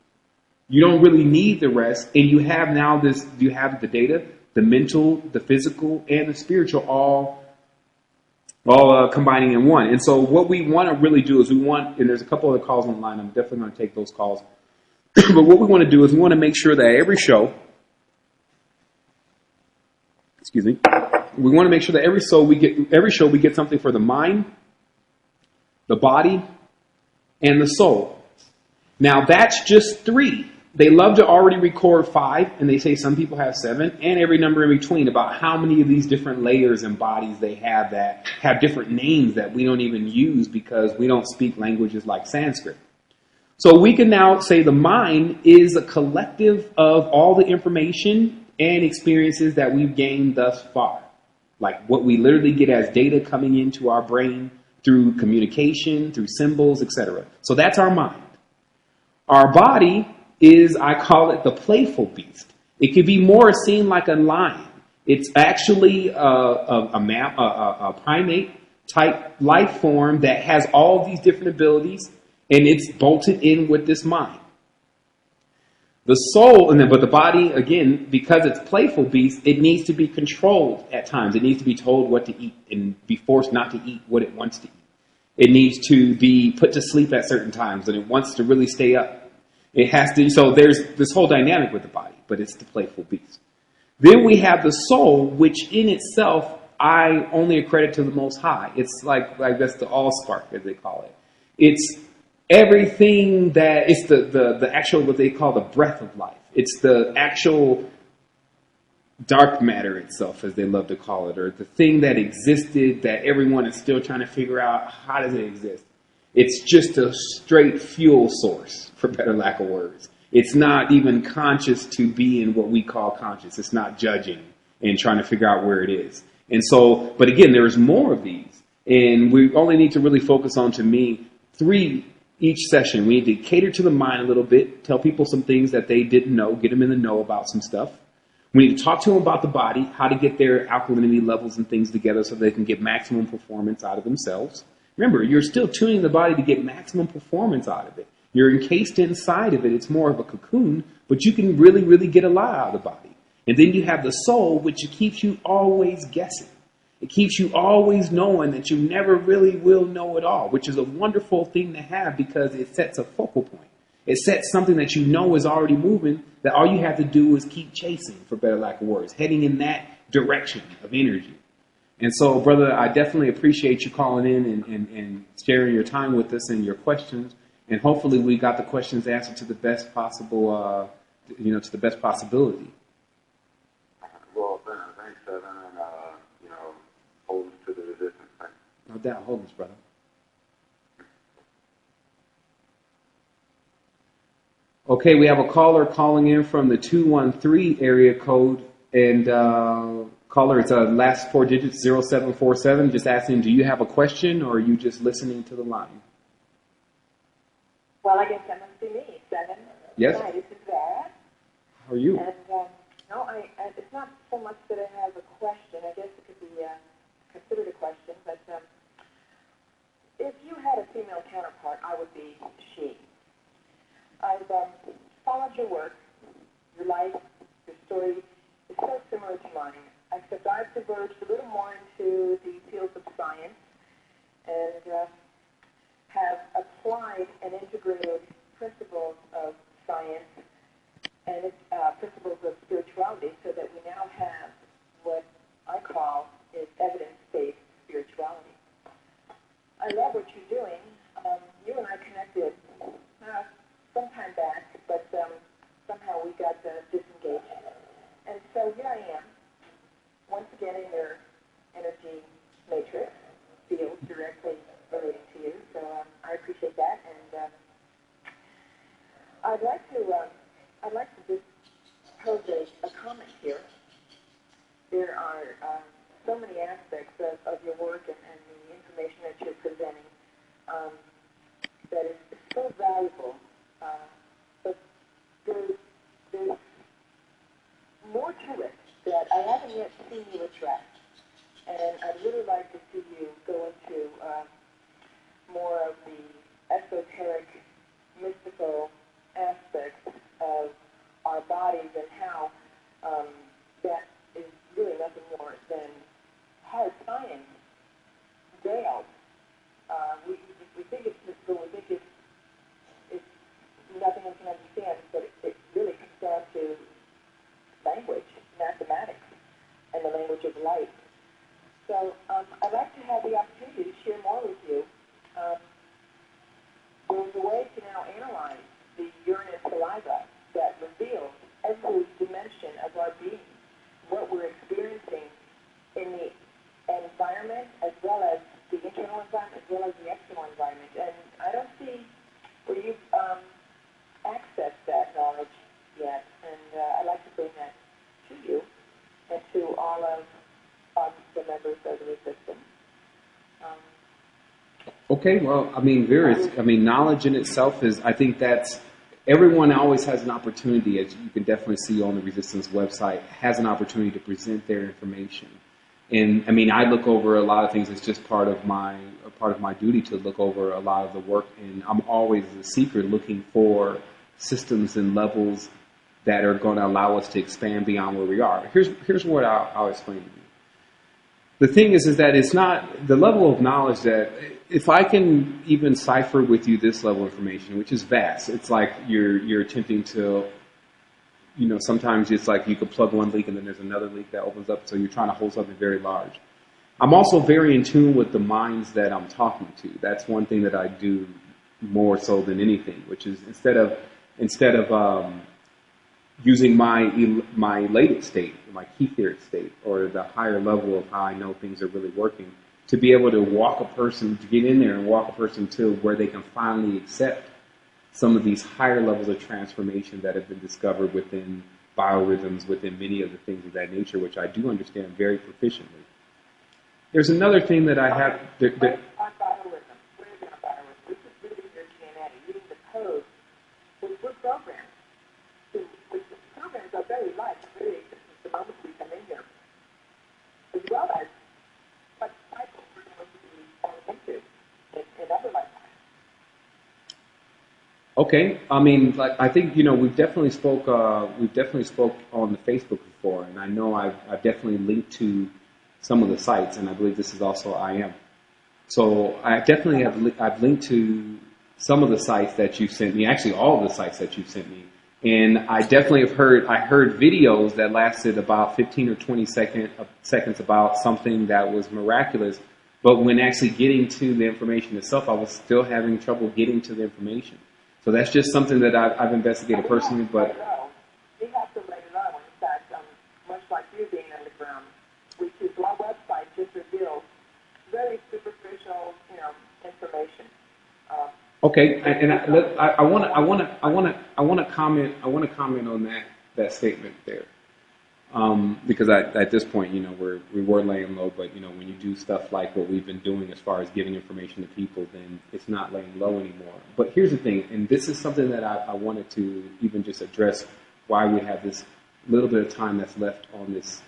You don't really need the rest. And you have now this, you have the data, the mental, the physical, and the spiritual all combining in one. And so what we want to really do is and there's a couple other calls on the line. I'm definitely going to take those calls. But what we want to do is we want to make sure that every show we get something for the mind, the body, and the soul. Now that's just 3. They love to already record 5, and they say some people have 7, and every number in between about how many of these different layers and bodies they have that have different names that we don't even use because we don't speak languages like Sanskrit. So we can now say the mind is a collective of all the information and experiences that we've gained thus far. Like what we literally get as data coming into our brain through communication, through symbols, etc. So that's our mind. Our body is, I call it the playful beast. It could be more seen like a lion. It's actually a primate type life form that has all these different abilities, and it's bolted in with this mind. The soul, but the body, again, because it's playful beast, it needs to be controlled at times. It needs to be told what to eat and be forced not to eat what it wants to eat. It needs to be put to sleep at certain times, and it wants to really stay up. It has to. So there's this whole dynamic with the body, but it's the playful beast. Then we have the soul, which in itself, I only accredit to the Most High. It's like that's the all-spark, as they call it. It's everything that, it's the actual, what they call the breath of life. It's the actual dark matter itself, as they love to call it, or the thing that existed that everyone is still trying to figure out, how does it exist? It's just a straight fuel source, for better lack of words. It's not even conscious to be in what we call conscious. It's not judging and trying to figure out where it is. And so, but again, there's more of these. And we only need to really focus on, to me, 3 each session. We need to cater to the mind a little bit, tell people some things that they didn't know, get them in the know about some stuff. We need to talk to them about the body, how to get their alkalinity levels and things together so they can get maximum performance out of themselves. Remember, you're still tuning the body to get maximum performance out of it. You're encased inside of it. It's more of a cocoon, but you can really, really get a lot out of the body. And then you have the soul, which keeps you always guessing. It keeps you always knowing that you never really will know it all, which is a wonderful thing to have because it sets a focal point. It sets something that you know is already moving, that all you have to do is keep chasing, for better lack of words, heading in that direction of energy. And so, brother, I definitely appreciate you calling in and sharing your time with us and your questions. And hopefully we got the questions answered to the best possible, to the best possibility. Well, thanks, Sevan, and, hold us to the resistance. Thanks. No doubt. Hold us, brother. Okay, we have a caller calling in from the 213 area code. And caller, it's last 4 digits, 0747. Just asking, do you have a question or are you just listening to the line? Well, I guess that must be me, Sevan. Yes. Hi, this is Vera. How are you? And, it's not so much that I have a question. I guess it could be considered a question. But if you had a female counterpart, I would be she. I've followed your work, your life, your story is so similar to mine, except I've diverged a little more into the fields of science and have applied and integrated principles of science I'd like to just pose a comment here. There are so many aspects of your work and the information that you're presenting that is so valuable. But there's more to it that I haven't yet seen you address. And I'd really like to see you go into more of the esoteric, mystical aspects of our bodies and how that is really nothing more than hard science veiled. We think it's mystical, we think it's nothing one can understand, but it really comes down to language, mathematics, and the language of light. So I'd like to have the opportunity to share more with you. There's a way to now analyze the urine and saliva that reveals every dimension of our being, what we're experiencing in the environment as well as the internal environment as well as the external environment. And I don't see where you've accessed that knowledge yet. And I'd like to bring that to you and to all of the members of the resistance. Okay, well, I mean, knowledge in itself is, I think that's, everyone always has an opportunity, as you can definitely see on the Resistance website, has an opportunity to present their information. And I mean, I look over a lot of things. It's just part of my duty to look over a lot of the work. And I'm always a seeker looking for systems and levels that are going to allow us to expand beyond where we are. Here's what I'll explain to you. The thing is that it's not the level of knowledge that, if I can even cipher with you this level of information, which is vast, it's like you're attempting to, sometimes it's like you could plug one leak and then there's another leak that opens up, so you're trying to hold something very large. I'm also very in tune with the minds that I'm talking to. That's one thing that I do more so than anything, which is instead of using my latent state, my etheric state, or the higher level of how I know things are really working, to be able to to get in there and walk a person to where they can finally accept some of these higher levels of transformation that have been discovered within biorhythms, within many of the things of that nature, which I do understand very proficiently. There's another thing that I have... On biorhythm, what is on biorhythm? This is reading your DNA, reading the code, which we're programmed. The programs are very light, very existent the moment we come in here, as well as what cycles we're going to be falling into in other lifetimes. Okay, I mean, I think we've definitely spoke on the Facebook before, and I know I've definitely linked to some of the sites, and I believe this is also IM. So I definitely I've linked to some of the sites that you've sent me, actually all of the sites that you've sent me. And I definitely have heard videos that lasted about 15 or 20 seconds about something that was miraculous. But when actually getting to the information itself, I was still having trouble getting to the information. So that's just something that I've investigated personally. But we have to let it on. In fact, much like you being underground, which is our website just reveals very superficial, information. Okay, and I want to comment on that statement there, because at this point, we were laying low, but when you do stuff like what we've been doing as far as giving information to people, then it's not laying low anymore. But here's the thing, and this is something that I wanted to even just address, why we have this little bit of time that's left on this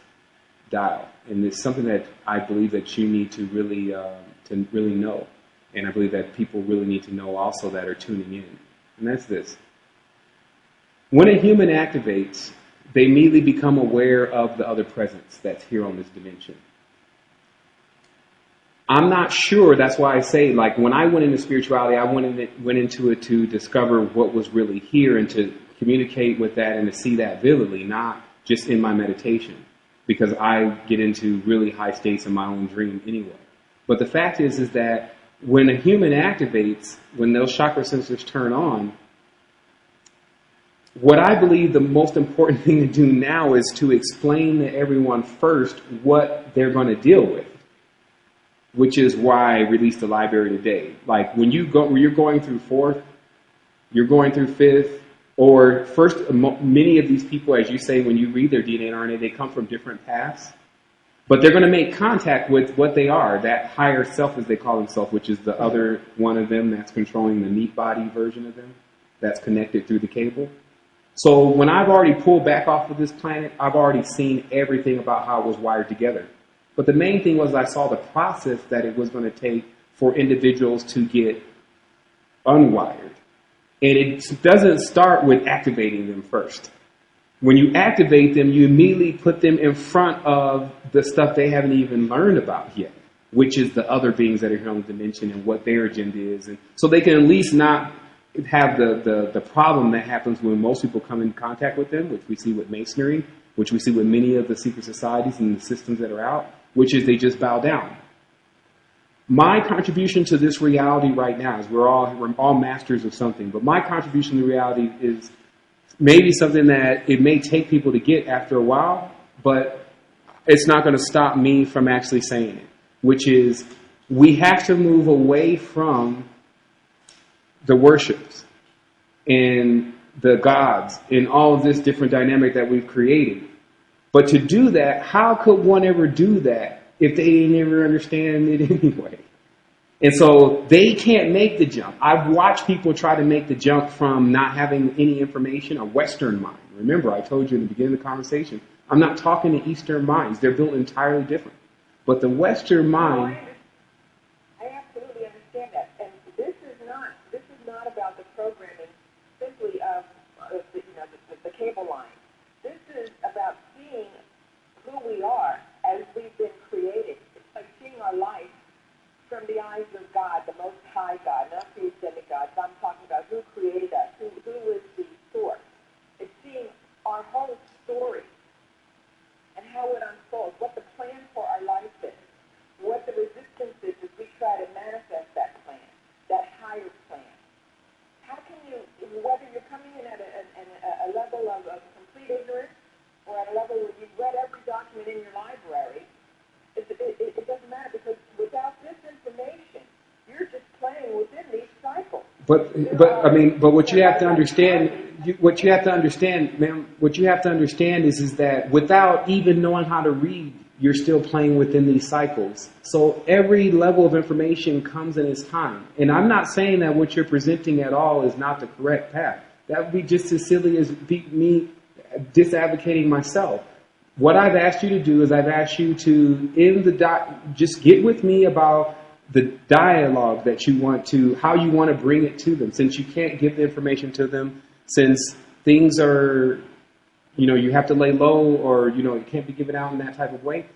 dial, and it's something that I believe that you need to really know. And I believe that people really need to know also that are tuning in. And that's this. When a human activates, they immediately become aware of the other presence that's here on this dimension. I'm not sure, that's why I say, like, when I went into spirituality, I went into it to discover what was really here and to communicate with that and to see that vividly, not just in my meditation, because I get into really high states in my own dream anyway. But the fact is that when a human activates, when those chakra sensors turn on, what I believe the most important thing to do now is to explain to everyone first what they're going to deal with, which is why I released the library today. Like when you're going through fourth, you're going through fifth, Or first, many of these people, as you say, when you read their DNA and RNA, they come from different paths. But they're going to make contact with what they are, that higher self, as they call themselves, which is the other one of them that's controlling the meat body version of them, that's connected through the cable. So when I've already pulled back off of this planet, I've already seen everything about how it was wired together. But the main thing was I saw the process that it was going to take for individuals to get unwired. And it doesn't start with activating them first. When you activate them, you immediately put them in front of the stuff they haven't even learned about yet, which is the other beings that are here on the dimension and what their agenda is. And so they can at least not have the problem that happens when most people come in contact with them, which we see with Masonry, which we see with many of the secret societies and the systems that are out, which is they just bow down. My contribution to this reality right now is we're all masters of something, but my contribution to reality is maybe something that it may take people to get after a while, but it's not going to stop me from actually saying it, which is we have to move away from the worships and the gods and all of this different dynamic that we've created. But to do that, how could one ever do that if they never understand it anyway? And so they can't make the jump. I've watched people try to make the jump from not having any information, a Western mind. Remember, I told you in the beginning of the conversation, I'm not talking to Eastern minds. They're built entirely different. But the Western mind... I absolutely understand that. And this is not about the programming simply of the cable line. This is about seeing who we are as we've been created. It's like seeing our life from the eyes of God, the Most High God, not the demigods. I'm talking about who created us, who is the source. It's seeing our whole story and how it unfolds, what the plan for our life is, what the resistance is as we try to manifest that plan, that higher plan. How can you, whether you're coming in at a level of complete ignorance or at a level where you've read every document in your library, it doesn't matter, because without this information, you're just playing within these cycles. But what you have to understand, what you have to understand is that without even knowing how to read, you're still playing within these cycles. So every level of information comes in its time. And I'm not saying that what you're presenting at all is not the correct path. That would be just as silly as me disadvocating myself. What I've asked you to do is I've asked you to, just get with me about the dialogue that you want to, how you want to bring it to them. Since you can't give the information to them, since things are, you have to lay low or, it can't be given out in that type of way,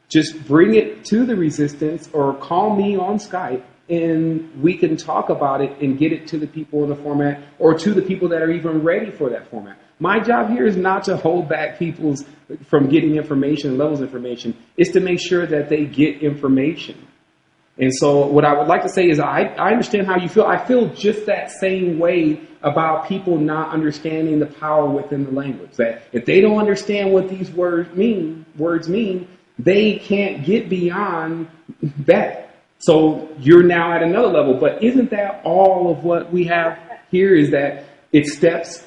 just bring it to the resistance or call me on Skype and we can talk about it and get it to the people in the format or to the people that are even ready for that format. My job here is not to hold back people from getting information, levels of information. It's to make sure that they get information. And so what I would like to say is I understand how you feel. I feel just that same way about people not understanding the power within the language. That if they don't understand what these words mean, they can't get beyond that. So you're now at another level. But isn't that all of what we have here is that it's steps?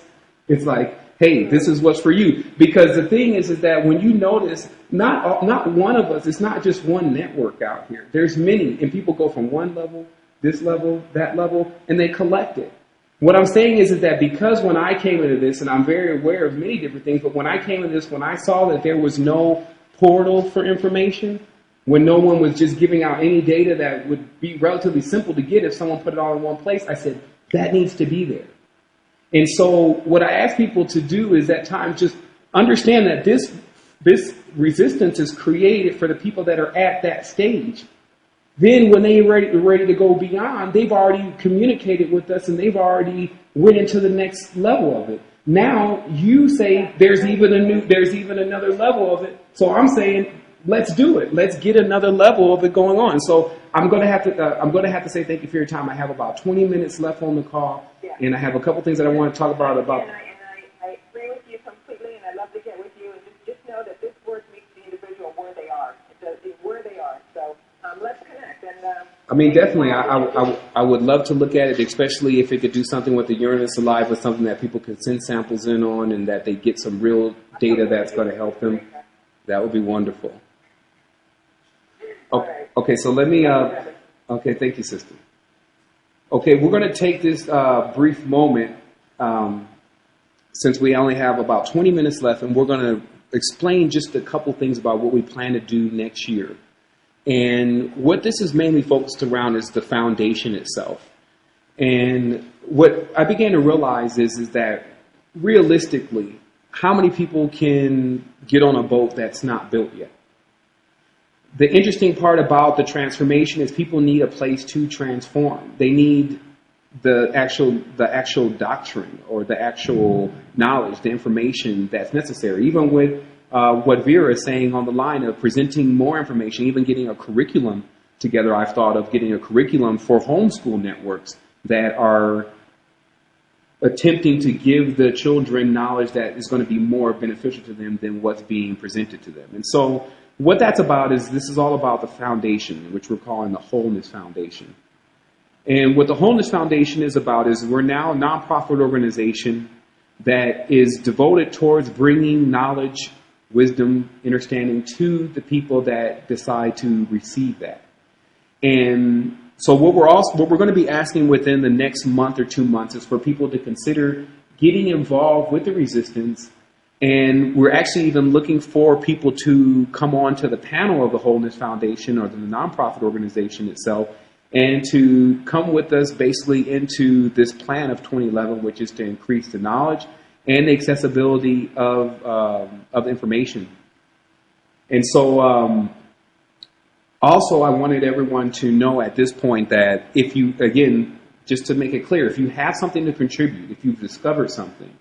It's like, hey, this is what's for you. Because the thing is that when you notice, not one of us, it's not just one network out here. There's many, and people go from one level, this level, that level, and they collect it. What I'm saying is that because when I came into this, and I'm very aware of many different things, but when I came into this, when I saw that there was no portal for information, when no one was just giving out any data that would be relatively simple to get if someone put it all in one place, I said, that needs to be there. And so what I ask people to do is at times just understand that this resistance is created for the people that are at that stage. Then when they're ready to go beyond, they've already communicated with us and they've already went into the next level of it. Now you say there's even another level of it. So I'm saying, let's do it. Let's get another level of it going on. So I'm going to have to say thank you for your time. I have about 20 minutes left on the call, and I have a couple things that I want to talk about. And I agree with you completely, and I'd love to get with you. And just know that this work meets the individual where they are. Where they are. So let's connect. And I mean, definitely, I would love to look at it, especially if it could do something with the Uranus Alive, with something that people can send samples in on, and that they get some real data that's going to help them. That would be wonderful. Okay, so let me. Okay, thank you, sister. Okay, we're going to take this brief moment, since we only have about 20 minutes left, and we're going to explain just a couple things about what we plan to do next year. And what this is mainly focused around is the foundation itself. And what I began to realize is that realistically, how many people can get on a boat that's not built yet? The interesting part about the transformation is people need a place to transform. They need the actual doctrine or the actual knowledge, the information that's necessary. Even with what Vera is saying on the line of presenting more information, even getting a curriculum together, I've thought of getting a curriculum for homeschool networks that are attempting to give the children knowledge that is going to be more beneficial to them than what's being presented to them. And so what that's about is this is all about the foundation, which we're calling the Wholeness Foundation. And what the Wholeness Foundation is about is we're now a nonprofit organization that is devoted towards bringing knowledge, wisdom, understanding to the people that decide to receive that. And so what we're going to be asking within the next month or 2 months is for people to consider getting involved with the resistance. And we're actually even looking for people to come on to the panel of the Wholeness Foundation or the nonprofit organization itself, and to come with us basically into this plan of 2011, which is to increase the knowledge and the accessibility of information. And so also I wanted everyone to know at this point that if you, again, just to make it clear, if you have something to contribute, if you've discovered something,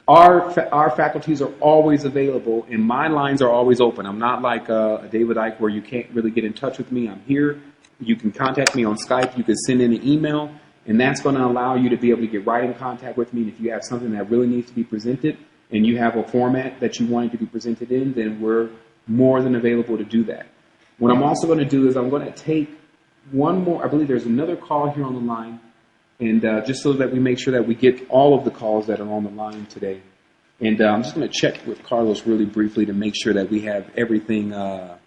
our faculties are always available, and my lines are always open. I'm not like a David Icke where you can't really get in touch with me. I'm here. You can contact me on Skype. You can send in an email, and that's going to allow you to be able to get right in contact with me. And if you have something that really needs to be presented and you have a format that you want it to be presented in, then we're more than available to do that. What I'm also going to do is I'm going to take one more. I believe there's another call here on the line. And just so that we make sure that we get all of the calls that are on the line today. And I'm just going to check with Carlos really briefly to make sure that we have everything under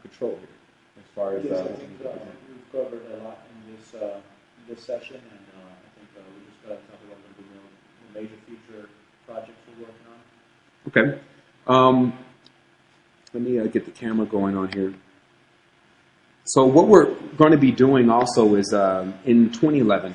control here. As far as yes, I think we've covered a lot in this session, and I think we just got to talk about the major future projects we're working on. Okay. Let me get the camera going on here. So what we're going to be doing also is in 2011,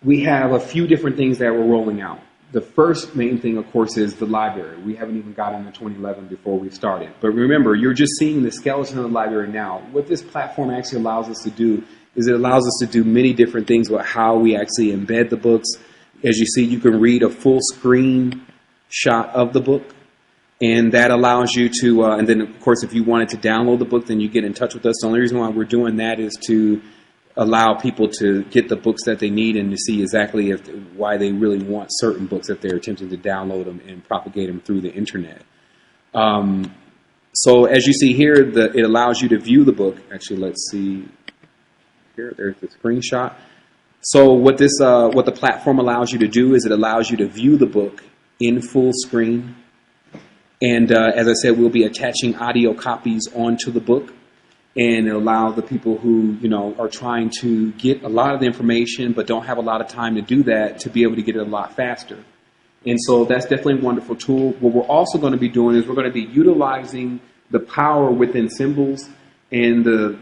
we have a few different things that we're rolling out. The first main thing, of course, is the library. We haven't even gotten to 2011 before we started. But remember, you're just seeing the skeleton of the library now. What this platform actually allows us to do is it allows us to do many different things with how we actually embed the books. As you see, you can read a full screen shot of the book. And that allows you to, and then, of course, if you wanted to download the book, then you get in touch with us. The only reason why we're doing that is to allow people to get the books that they need and to see exactly why they really want certain books if they're attempting to download them and propagate them through the Internet. So as you see here, it allows you to view the book. Actually, let's see. Here, there's the screenshot. So what the platform allows you to do is it allows you to view the book in full screen. And as I said, we'll be attaching audio copies onto the book, and it allows the people who, are trying to get a lot of the information but don't have a lot of time to do that to be able to get it a lot faster. And so that's definitely a wonderful tool. What we're also going to be doing is we're going to be utilizing the power within symbols and a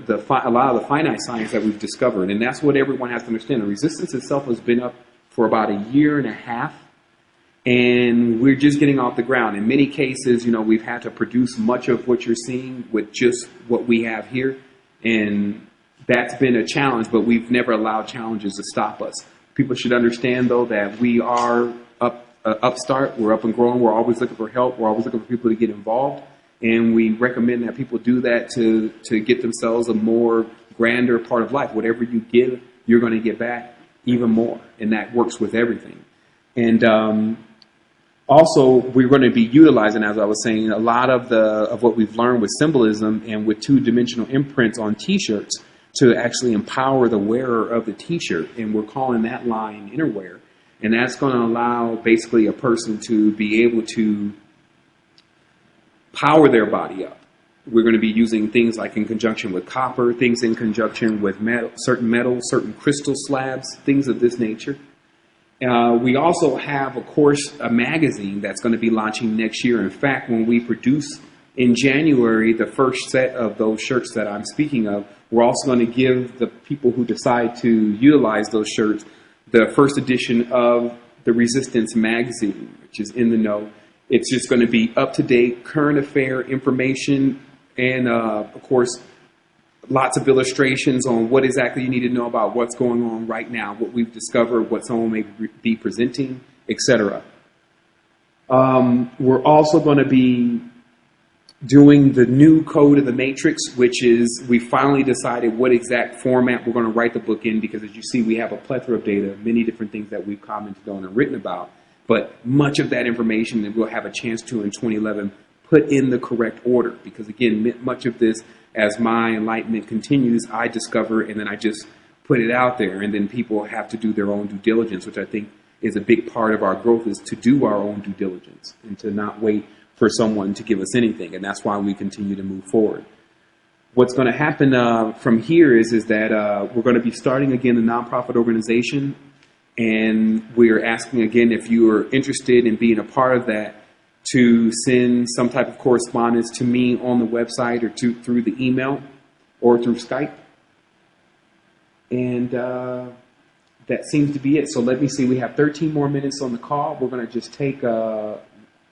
lot of the finite science that we've discovered. And that's what everyone has to understand. The resistance itself has been up for about 1.5 years. And we're just getting off the ground. In many cases, we've had to produce much of what you're seeing with just what we have here. And that's been a challenge, but we've never allowed challenges to stop us. People should understand, though, that we are upstart. We're up and growing. We're always looking for help. We're always looking for people to get involved. And we recommend that people do that to get themselves a more grander part of life. Whatever you give, you're going to get back even more. And that works with everything. And Also, we're going to be utilizing, as I was saying, a lot of what we've learned with symbolism and with two-dimensional imprints on T-shirts to actually empower the wearer of the T-shirt, and we're calling that line inner wear, and that's going to allow basically a person to be able to power their body up. We're going to be using things like in conjunction with copper, things in conjunction with metal, certain crystal slabs, things of this nature. We also have, of course, a magazine that's going to be launching next year. In fact, when we produce in January the first set of those shirts that I'm speaking of, we're also going to give the people who decide to utilize those shirts the first edition of the Resistance magazine, which is in the know. It's just going to be up-to-date, current affair information, and, of course, lots of illustrations on what exactly you need to know about what's going on right now, what we've discovered, what someone may be presenting, etc. We're also going to be doing the new code of the matrix, which is we finally decided what exact format we're going to write the book in, because as you see, we have a plethora of data, many different things that we've commented on and written about, but much of that information that we'll have a chance to in 2011 put in the correct order, because again, much of this, as my enlightenment continues, I discover and then I just put it out there, and then people have to do their own due diligence, which I think is a big part of our growth, is to do our own due diligence and to not wait for someone to give us anything, and that's why we continue to move forward. What's going to happen from here is that we're going to be starting again a nonprofit organization, and we're asking again if you are interested in being a part of that to send some type of correspondence to me on the website or through the email or through Skype. And that seems to be it. So let me see. We have 13 more minutes on the call. We're going to just take a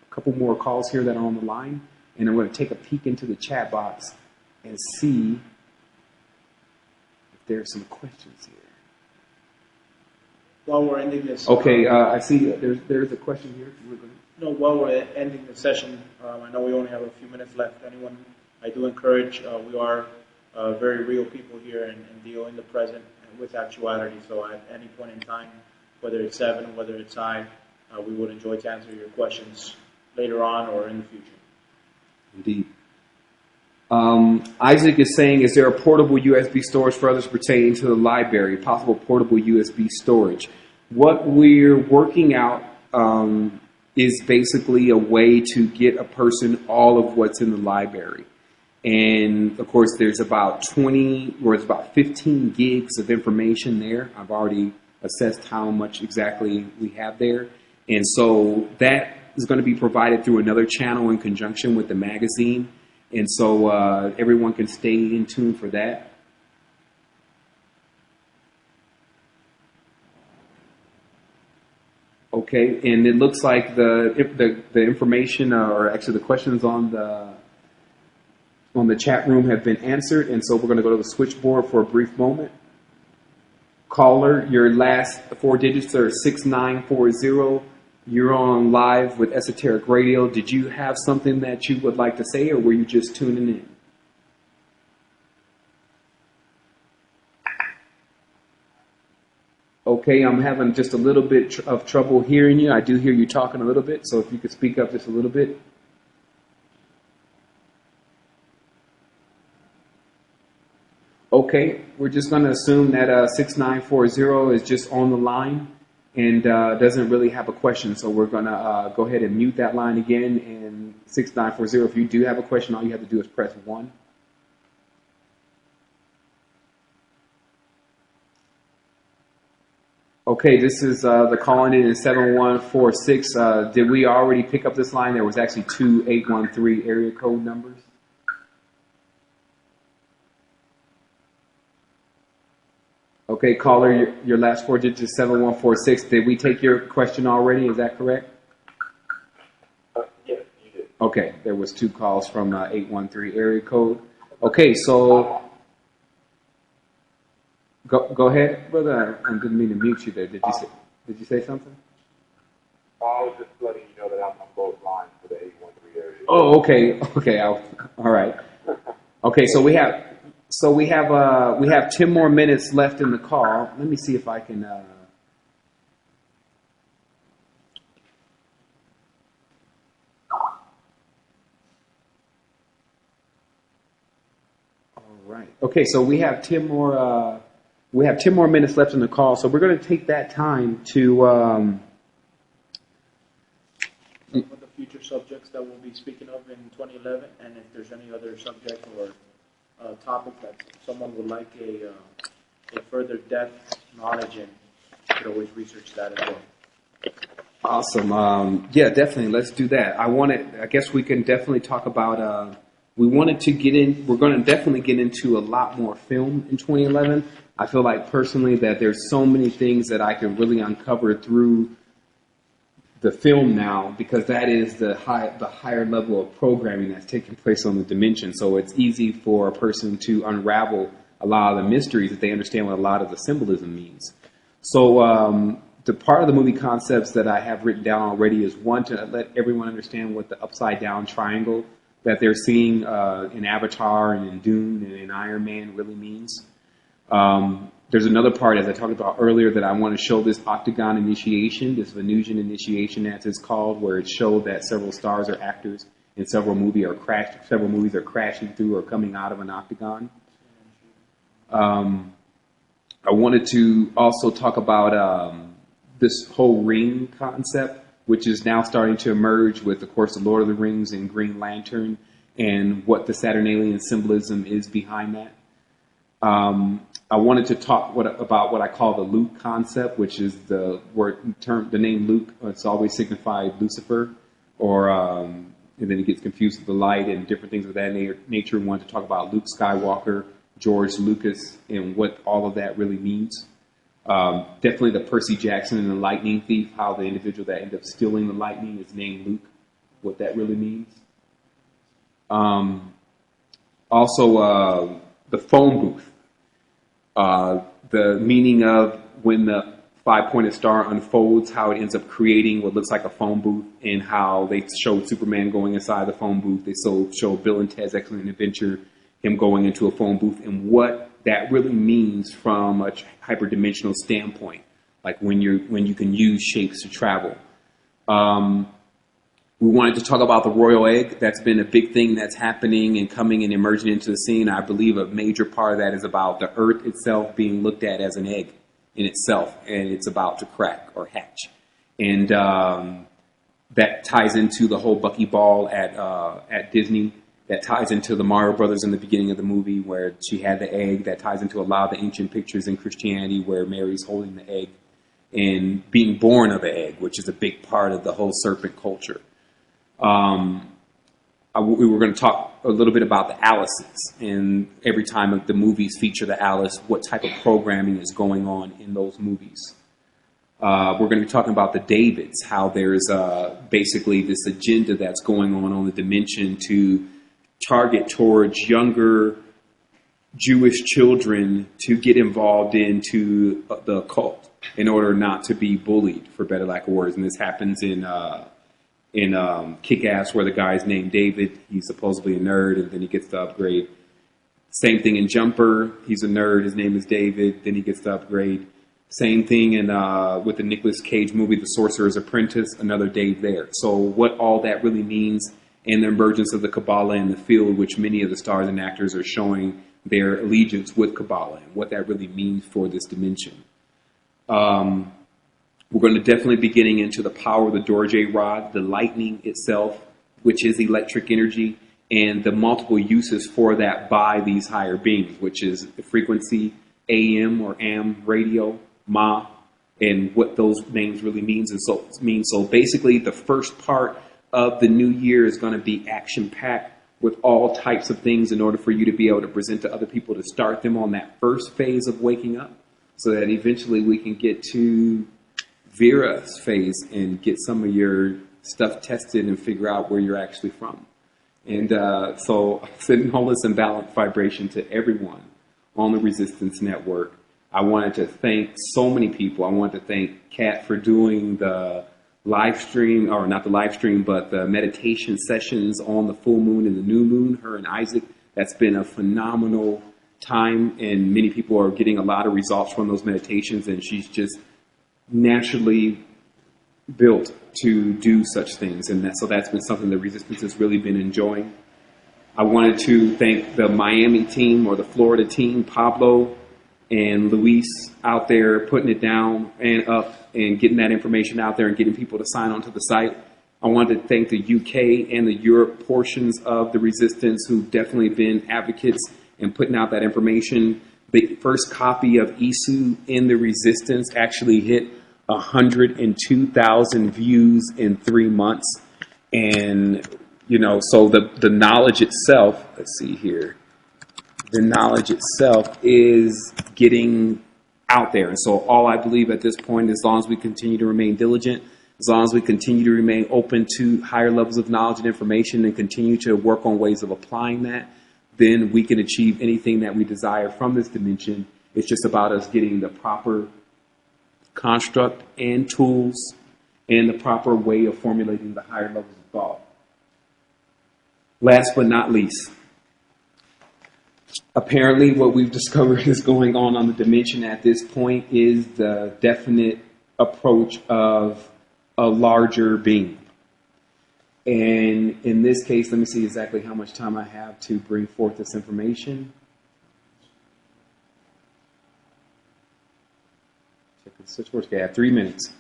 couple more calls here that are on the line, and I'm going to take a peek into the chat box and see if there are some questions here. While we're ending this... Okay, I see there's a question here. No, while we're ending the session, I know we only have a few minutes left. Anyone, I do encourage, we are very real people here and deal in the present with actuality. So at any point in time, whether it's Sevan, whether it's I, we would enjoy to answer your questions later on or in the future. Indeed. Isaac is saying, is there a portable USB storage for others pertaining to the library, possible portable USB storage? What we're working out is basically a way to get a person all of what's in the library. And of course, there's about 15 gigs of information there. I've already assessed how much exactly we have there. And so that is going to be provided through another channel in conjunction with the magazine. And so everyone can stay in tune for that. Okay, and it looks like the information, or actually the questions on the chat room have been answered, and so we're going to go to the switchboard for a brief moment. Caller, your last four digits are 6940. You're on live with Esoteric Radio. Did you have something that you would like to say, or were you just tuning in? Okay, I'm having just a little bit of trouble hearing you. I do hear you talking a little bit, so if you could speak up just a little bit. Okay, we're just going to assume that 6940 is just on the line and doesn't really have a question. So we're going to go ahead and mute that line again. And 6940, if you do have a question, all you have to do is press 1. Okay, this is the calling in 7146. Did we already pick up this line? There was actually 2 813 area code numbers. Okay, caller, your last four digits is 7146. Did we take your question already? Is that correct? Yes, you did. Okay, there was 2 calls from 813 area code. Okay, so go ahead, brother. I didn't mean to mute you there. Did you say something? I was just letting you know that I'm on both lines for the 813 area. Oh, okay. All right. Okay, so we have 10 more minutes left in the call. Let me see if I can. Okay, so we have 10 more. We have 10 more minutes left in the call, so we're going to take that time to. Some of the future subjects that we'll be speaking of in 2011, and if there's any other subject or topic that someone would like a further depth knowledge in, you could always research that as well. Awesome. Yeah, definitely. Let's do that. I guess we can definitely talk about. We wanted to get in. We're going to definitely get into a lot more film in 2011. I feel like personally that there's so many things that I can really uncover through the film now, because that is the higher level of programming that's taking place on the dimension. So it's easy for a person to unravel a lot of the mysteries if they understand what a lot of the symbolism means. So the part of the movie concepts that I have written down already is, one, to let everyone understand what the upside down triangle that they're seeing in Avatar and in Dune and in Iron Man really means. There's another part, as I talked about earlier, that I want to show this octagon initiation, this Venusian initiation, as it's called, where it showed that several stars are actors and several movies are crashing through or coming out of an octagon. I wanted to also talk about this whole ring concept, which is now starting to emerge with, of course, the Lord of the Rings and Green Lantern, and what the Saturnalian symbolism is behind that. I wanted to talk about what I call the Luke concept, which is the name Luke. It's always signified Lucifer, and then it gets confused with the light and different things of that nature. We wanted to talk about Luke Skywalker, George Lucas, and what all of that really means. Definitely the Percy Jackson and the Lightning Thief, how the individual that ended up stealing the lightning is named Luke, what that really means. Also, the phone booth. The meaning of when the five-pointed star unfolds, how it ends up creating what looks like a phone booth, and how they showed Superman going inside the phone booth. They showed Bill and Ted's Excellent Adventure, him going into a phone booth, and what that really means from a hyperdimensional standpoint, like when you can use shapes to travel. We wanted to talk about the royal egg. That's been a big thing that's happening and coming and emerging into the scene. I believe a major part of that is about the Earth itself being looked at as an egg in itself, and it's about to crack or hatch. And that ties into the whole Bucky Ball at Disney. That ties into the Mario Brothers in the beginning of the movie, where she had the egg. That ties into a lot of the ancient pictures in Christianity where Mary's holding the egg and being born of an egg, which is a big part of the whole serpent culture. We were going to talk a little bit about the Alices, and every time the movies feature the Alice, what type of programming is going on in those movies. We're going to be talking about the Davids, how there's basically this agenda that's going on the dimension to target towards younger Jewish children to get involved into the occult in order not to be bullied, for better lack of words. And this happens in Kick-Ass, where the guy's named David. He's supposedly a nerd, and then he gets to upgrade. Same thing in Jumper. He's a nerd. His name is David. Then he gets to upgrade. Same thing with the Nicolas Cage movie, The Sorcerer's Apprentice, another Dave there. So what all that really means, and the emergence of the Kabbalah in the field, which many of the stars and actors are showing their allegiance with Kabbalah, and what that really means for this dimension. We're going to definitely be getting into the power of the Dorje rod, the lightning itself, which is electric energy, and the multiple uses for that by these higher beings, which is the frequency, AM or AM radio, Ma, and what those names really means. And so basically the first part of the new year is going to be action-packed with all types of things in order for you to be able to present to other people to start them on that first phase of waking up, so that eventually we can get to Vera's phase and get some of your stuff tested and figure out where you're actually from. And so sending wholeness and balanced vibration to everyone on the Resistance Network. I wanted to thank so many people. I wanted to thank Kat for doing the live stream, or not the live stream, but the meditation sessions on the full moon and the new moon, her and Isaac. That's been a phenomenal time, and many people are getting a lot of results from those meditations, and she's just naturally built to do such things, and so that's been something the Resistance has really been enjoying. I wanted to thank the Miami team or the Florida team, Pablo and Luis out there putting it down and up and getting that information out there and getting people to sign onto the site. I wanted to thank the UK and the Europe portions of the resistance who've definitely been advocates in putting out that information. The first copy of Isu in the resistance actually hit 102,000 views in 3 months. And, you know, so the knowledge itself, let's see here, the knowledge itself is getting out there. And so all I believe at this point, as long as we continue to remain diligent, as long as we continue to remain open to higher levels of knowledge and information and continue to work on ways of applying that, then we can achieve anything that we desire from this dimension. It's just about us getting the proper construct and tools and the proper way of formulating the higher levels of thought. Last but not least, apparently what we've discovered is going on the dimension at this point is the definite approach of a larger being. And in this case, let me see exactly how much time I have to bring forth this information. Check the switchboard. Okay, I have 3 minutes.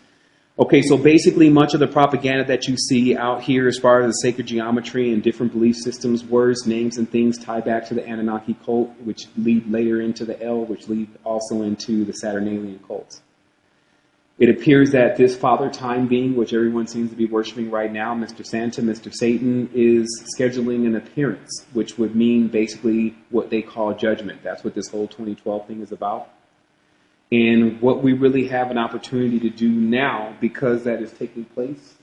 Okay, so basically much of the propaganda that you see out here as far as the sacred geometry and different belief systems, words, names, and things tie back to the Anunnaki cult, which lead later into the El, which lead also into the Saturnalian cults. It appears that this Father Time being, which everyone seems to be worshiping right now, Mr. Santa, Mr. Satan, is scheduling an appearance, which would mean basically what they call judgment. That's what this whole 2012 thing is about. And what we really have an opportunity to do now, because that is taking place,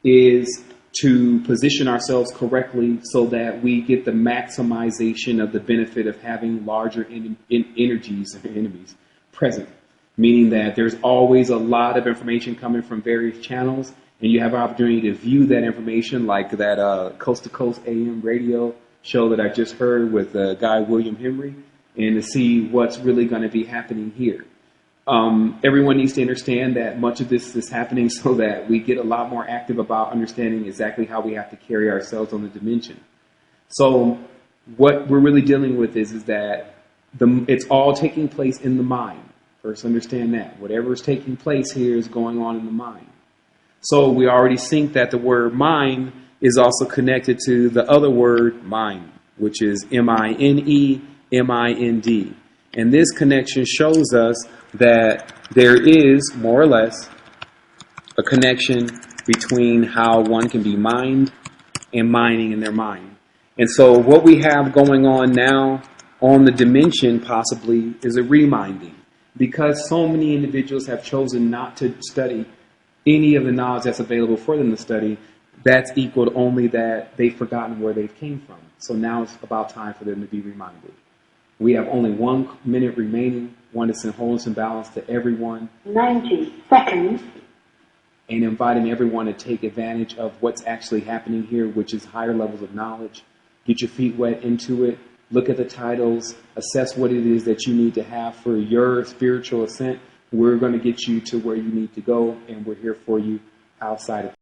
is to position ourselves correctly so that we get the maximization of the benefit of having larger energies and enemies present. Meaning that there's always a lot of information coming from various channels, and you have an opportunity to view that information, like that Coast to Coast AM radio show that I just heard with the guy William Henry, and to see what's really going to be happening here. Everyone needs to understand that much of this is happening so that we get a lot more active about understanding exactly how we have to carry ourselves on the dimension. So what we're really dealing with is that it's all taking place in the mind. First, understand that. Whatever is taking place here is going on in the mind. So we already think that the word mind is also connected to the other word mind, which is M-I-N-E, M-I-N-D. And this connection shows us that there is, more or less, a connection between how one can be mind and mining in their mind. And so what we have going on now on the dimension possibly is a reminding. Because so many individuals have chosen not to study any of the knowledge that's available for them to study, that's equal to only that they've forgotten where they came from. So now it's about time for them to be reminded. We have only 1 minute remaining. Want to send wholeness and balance to everyone. 90 seconds. And inviting everyone to take advantage of what's actually happening here, which is higher levels of knowledge. Get your feet wet into it. Look at the titles. Assess what it is that you need to have for your spiritual ascent. We're going to get you to where you need to go, and we're here for you outside of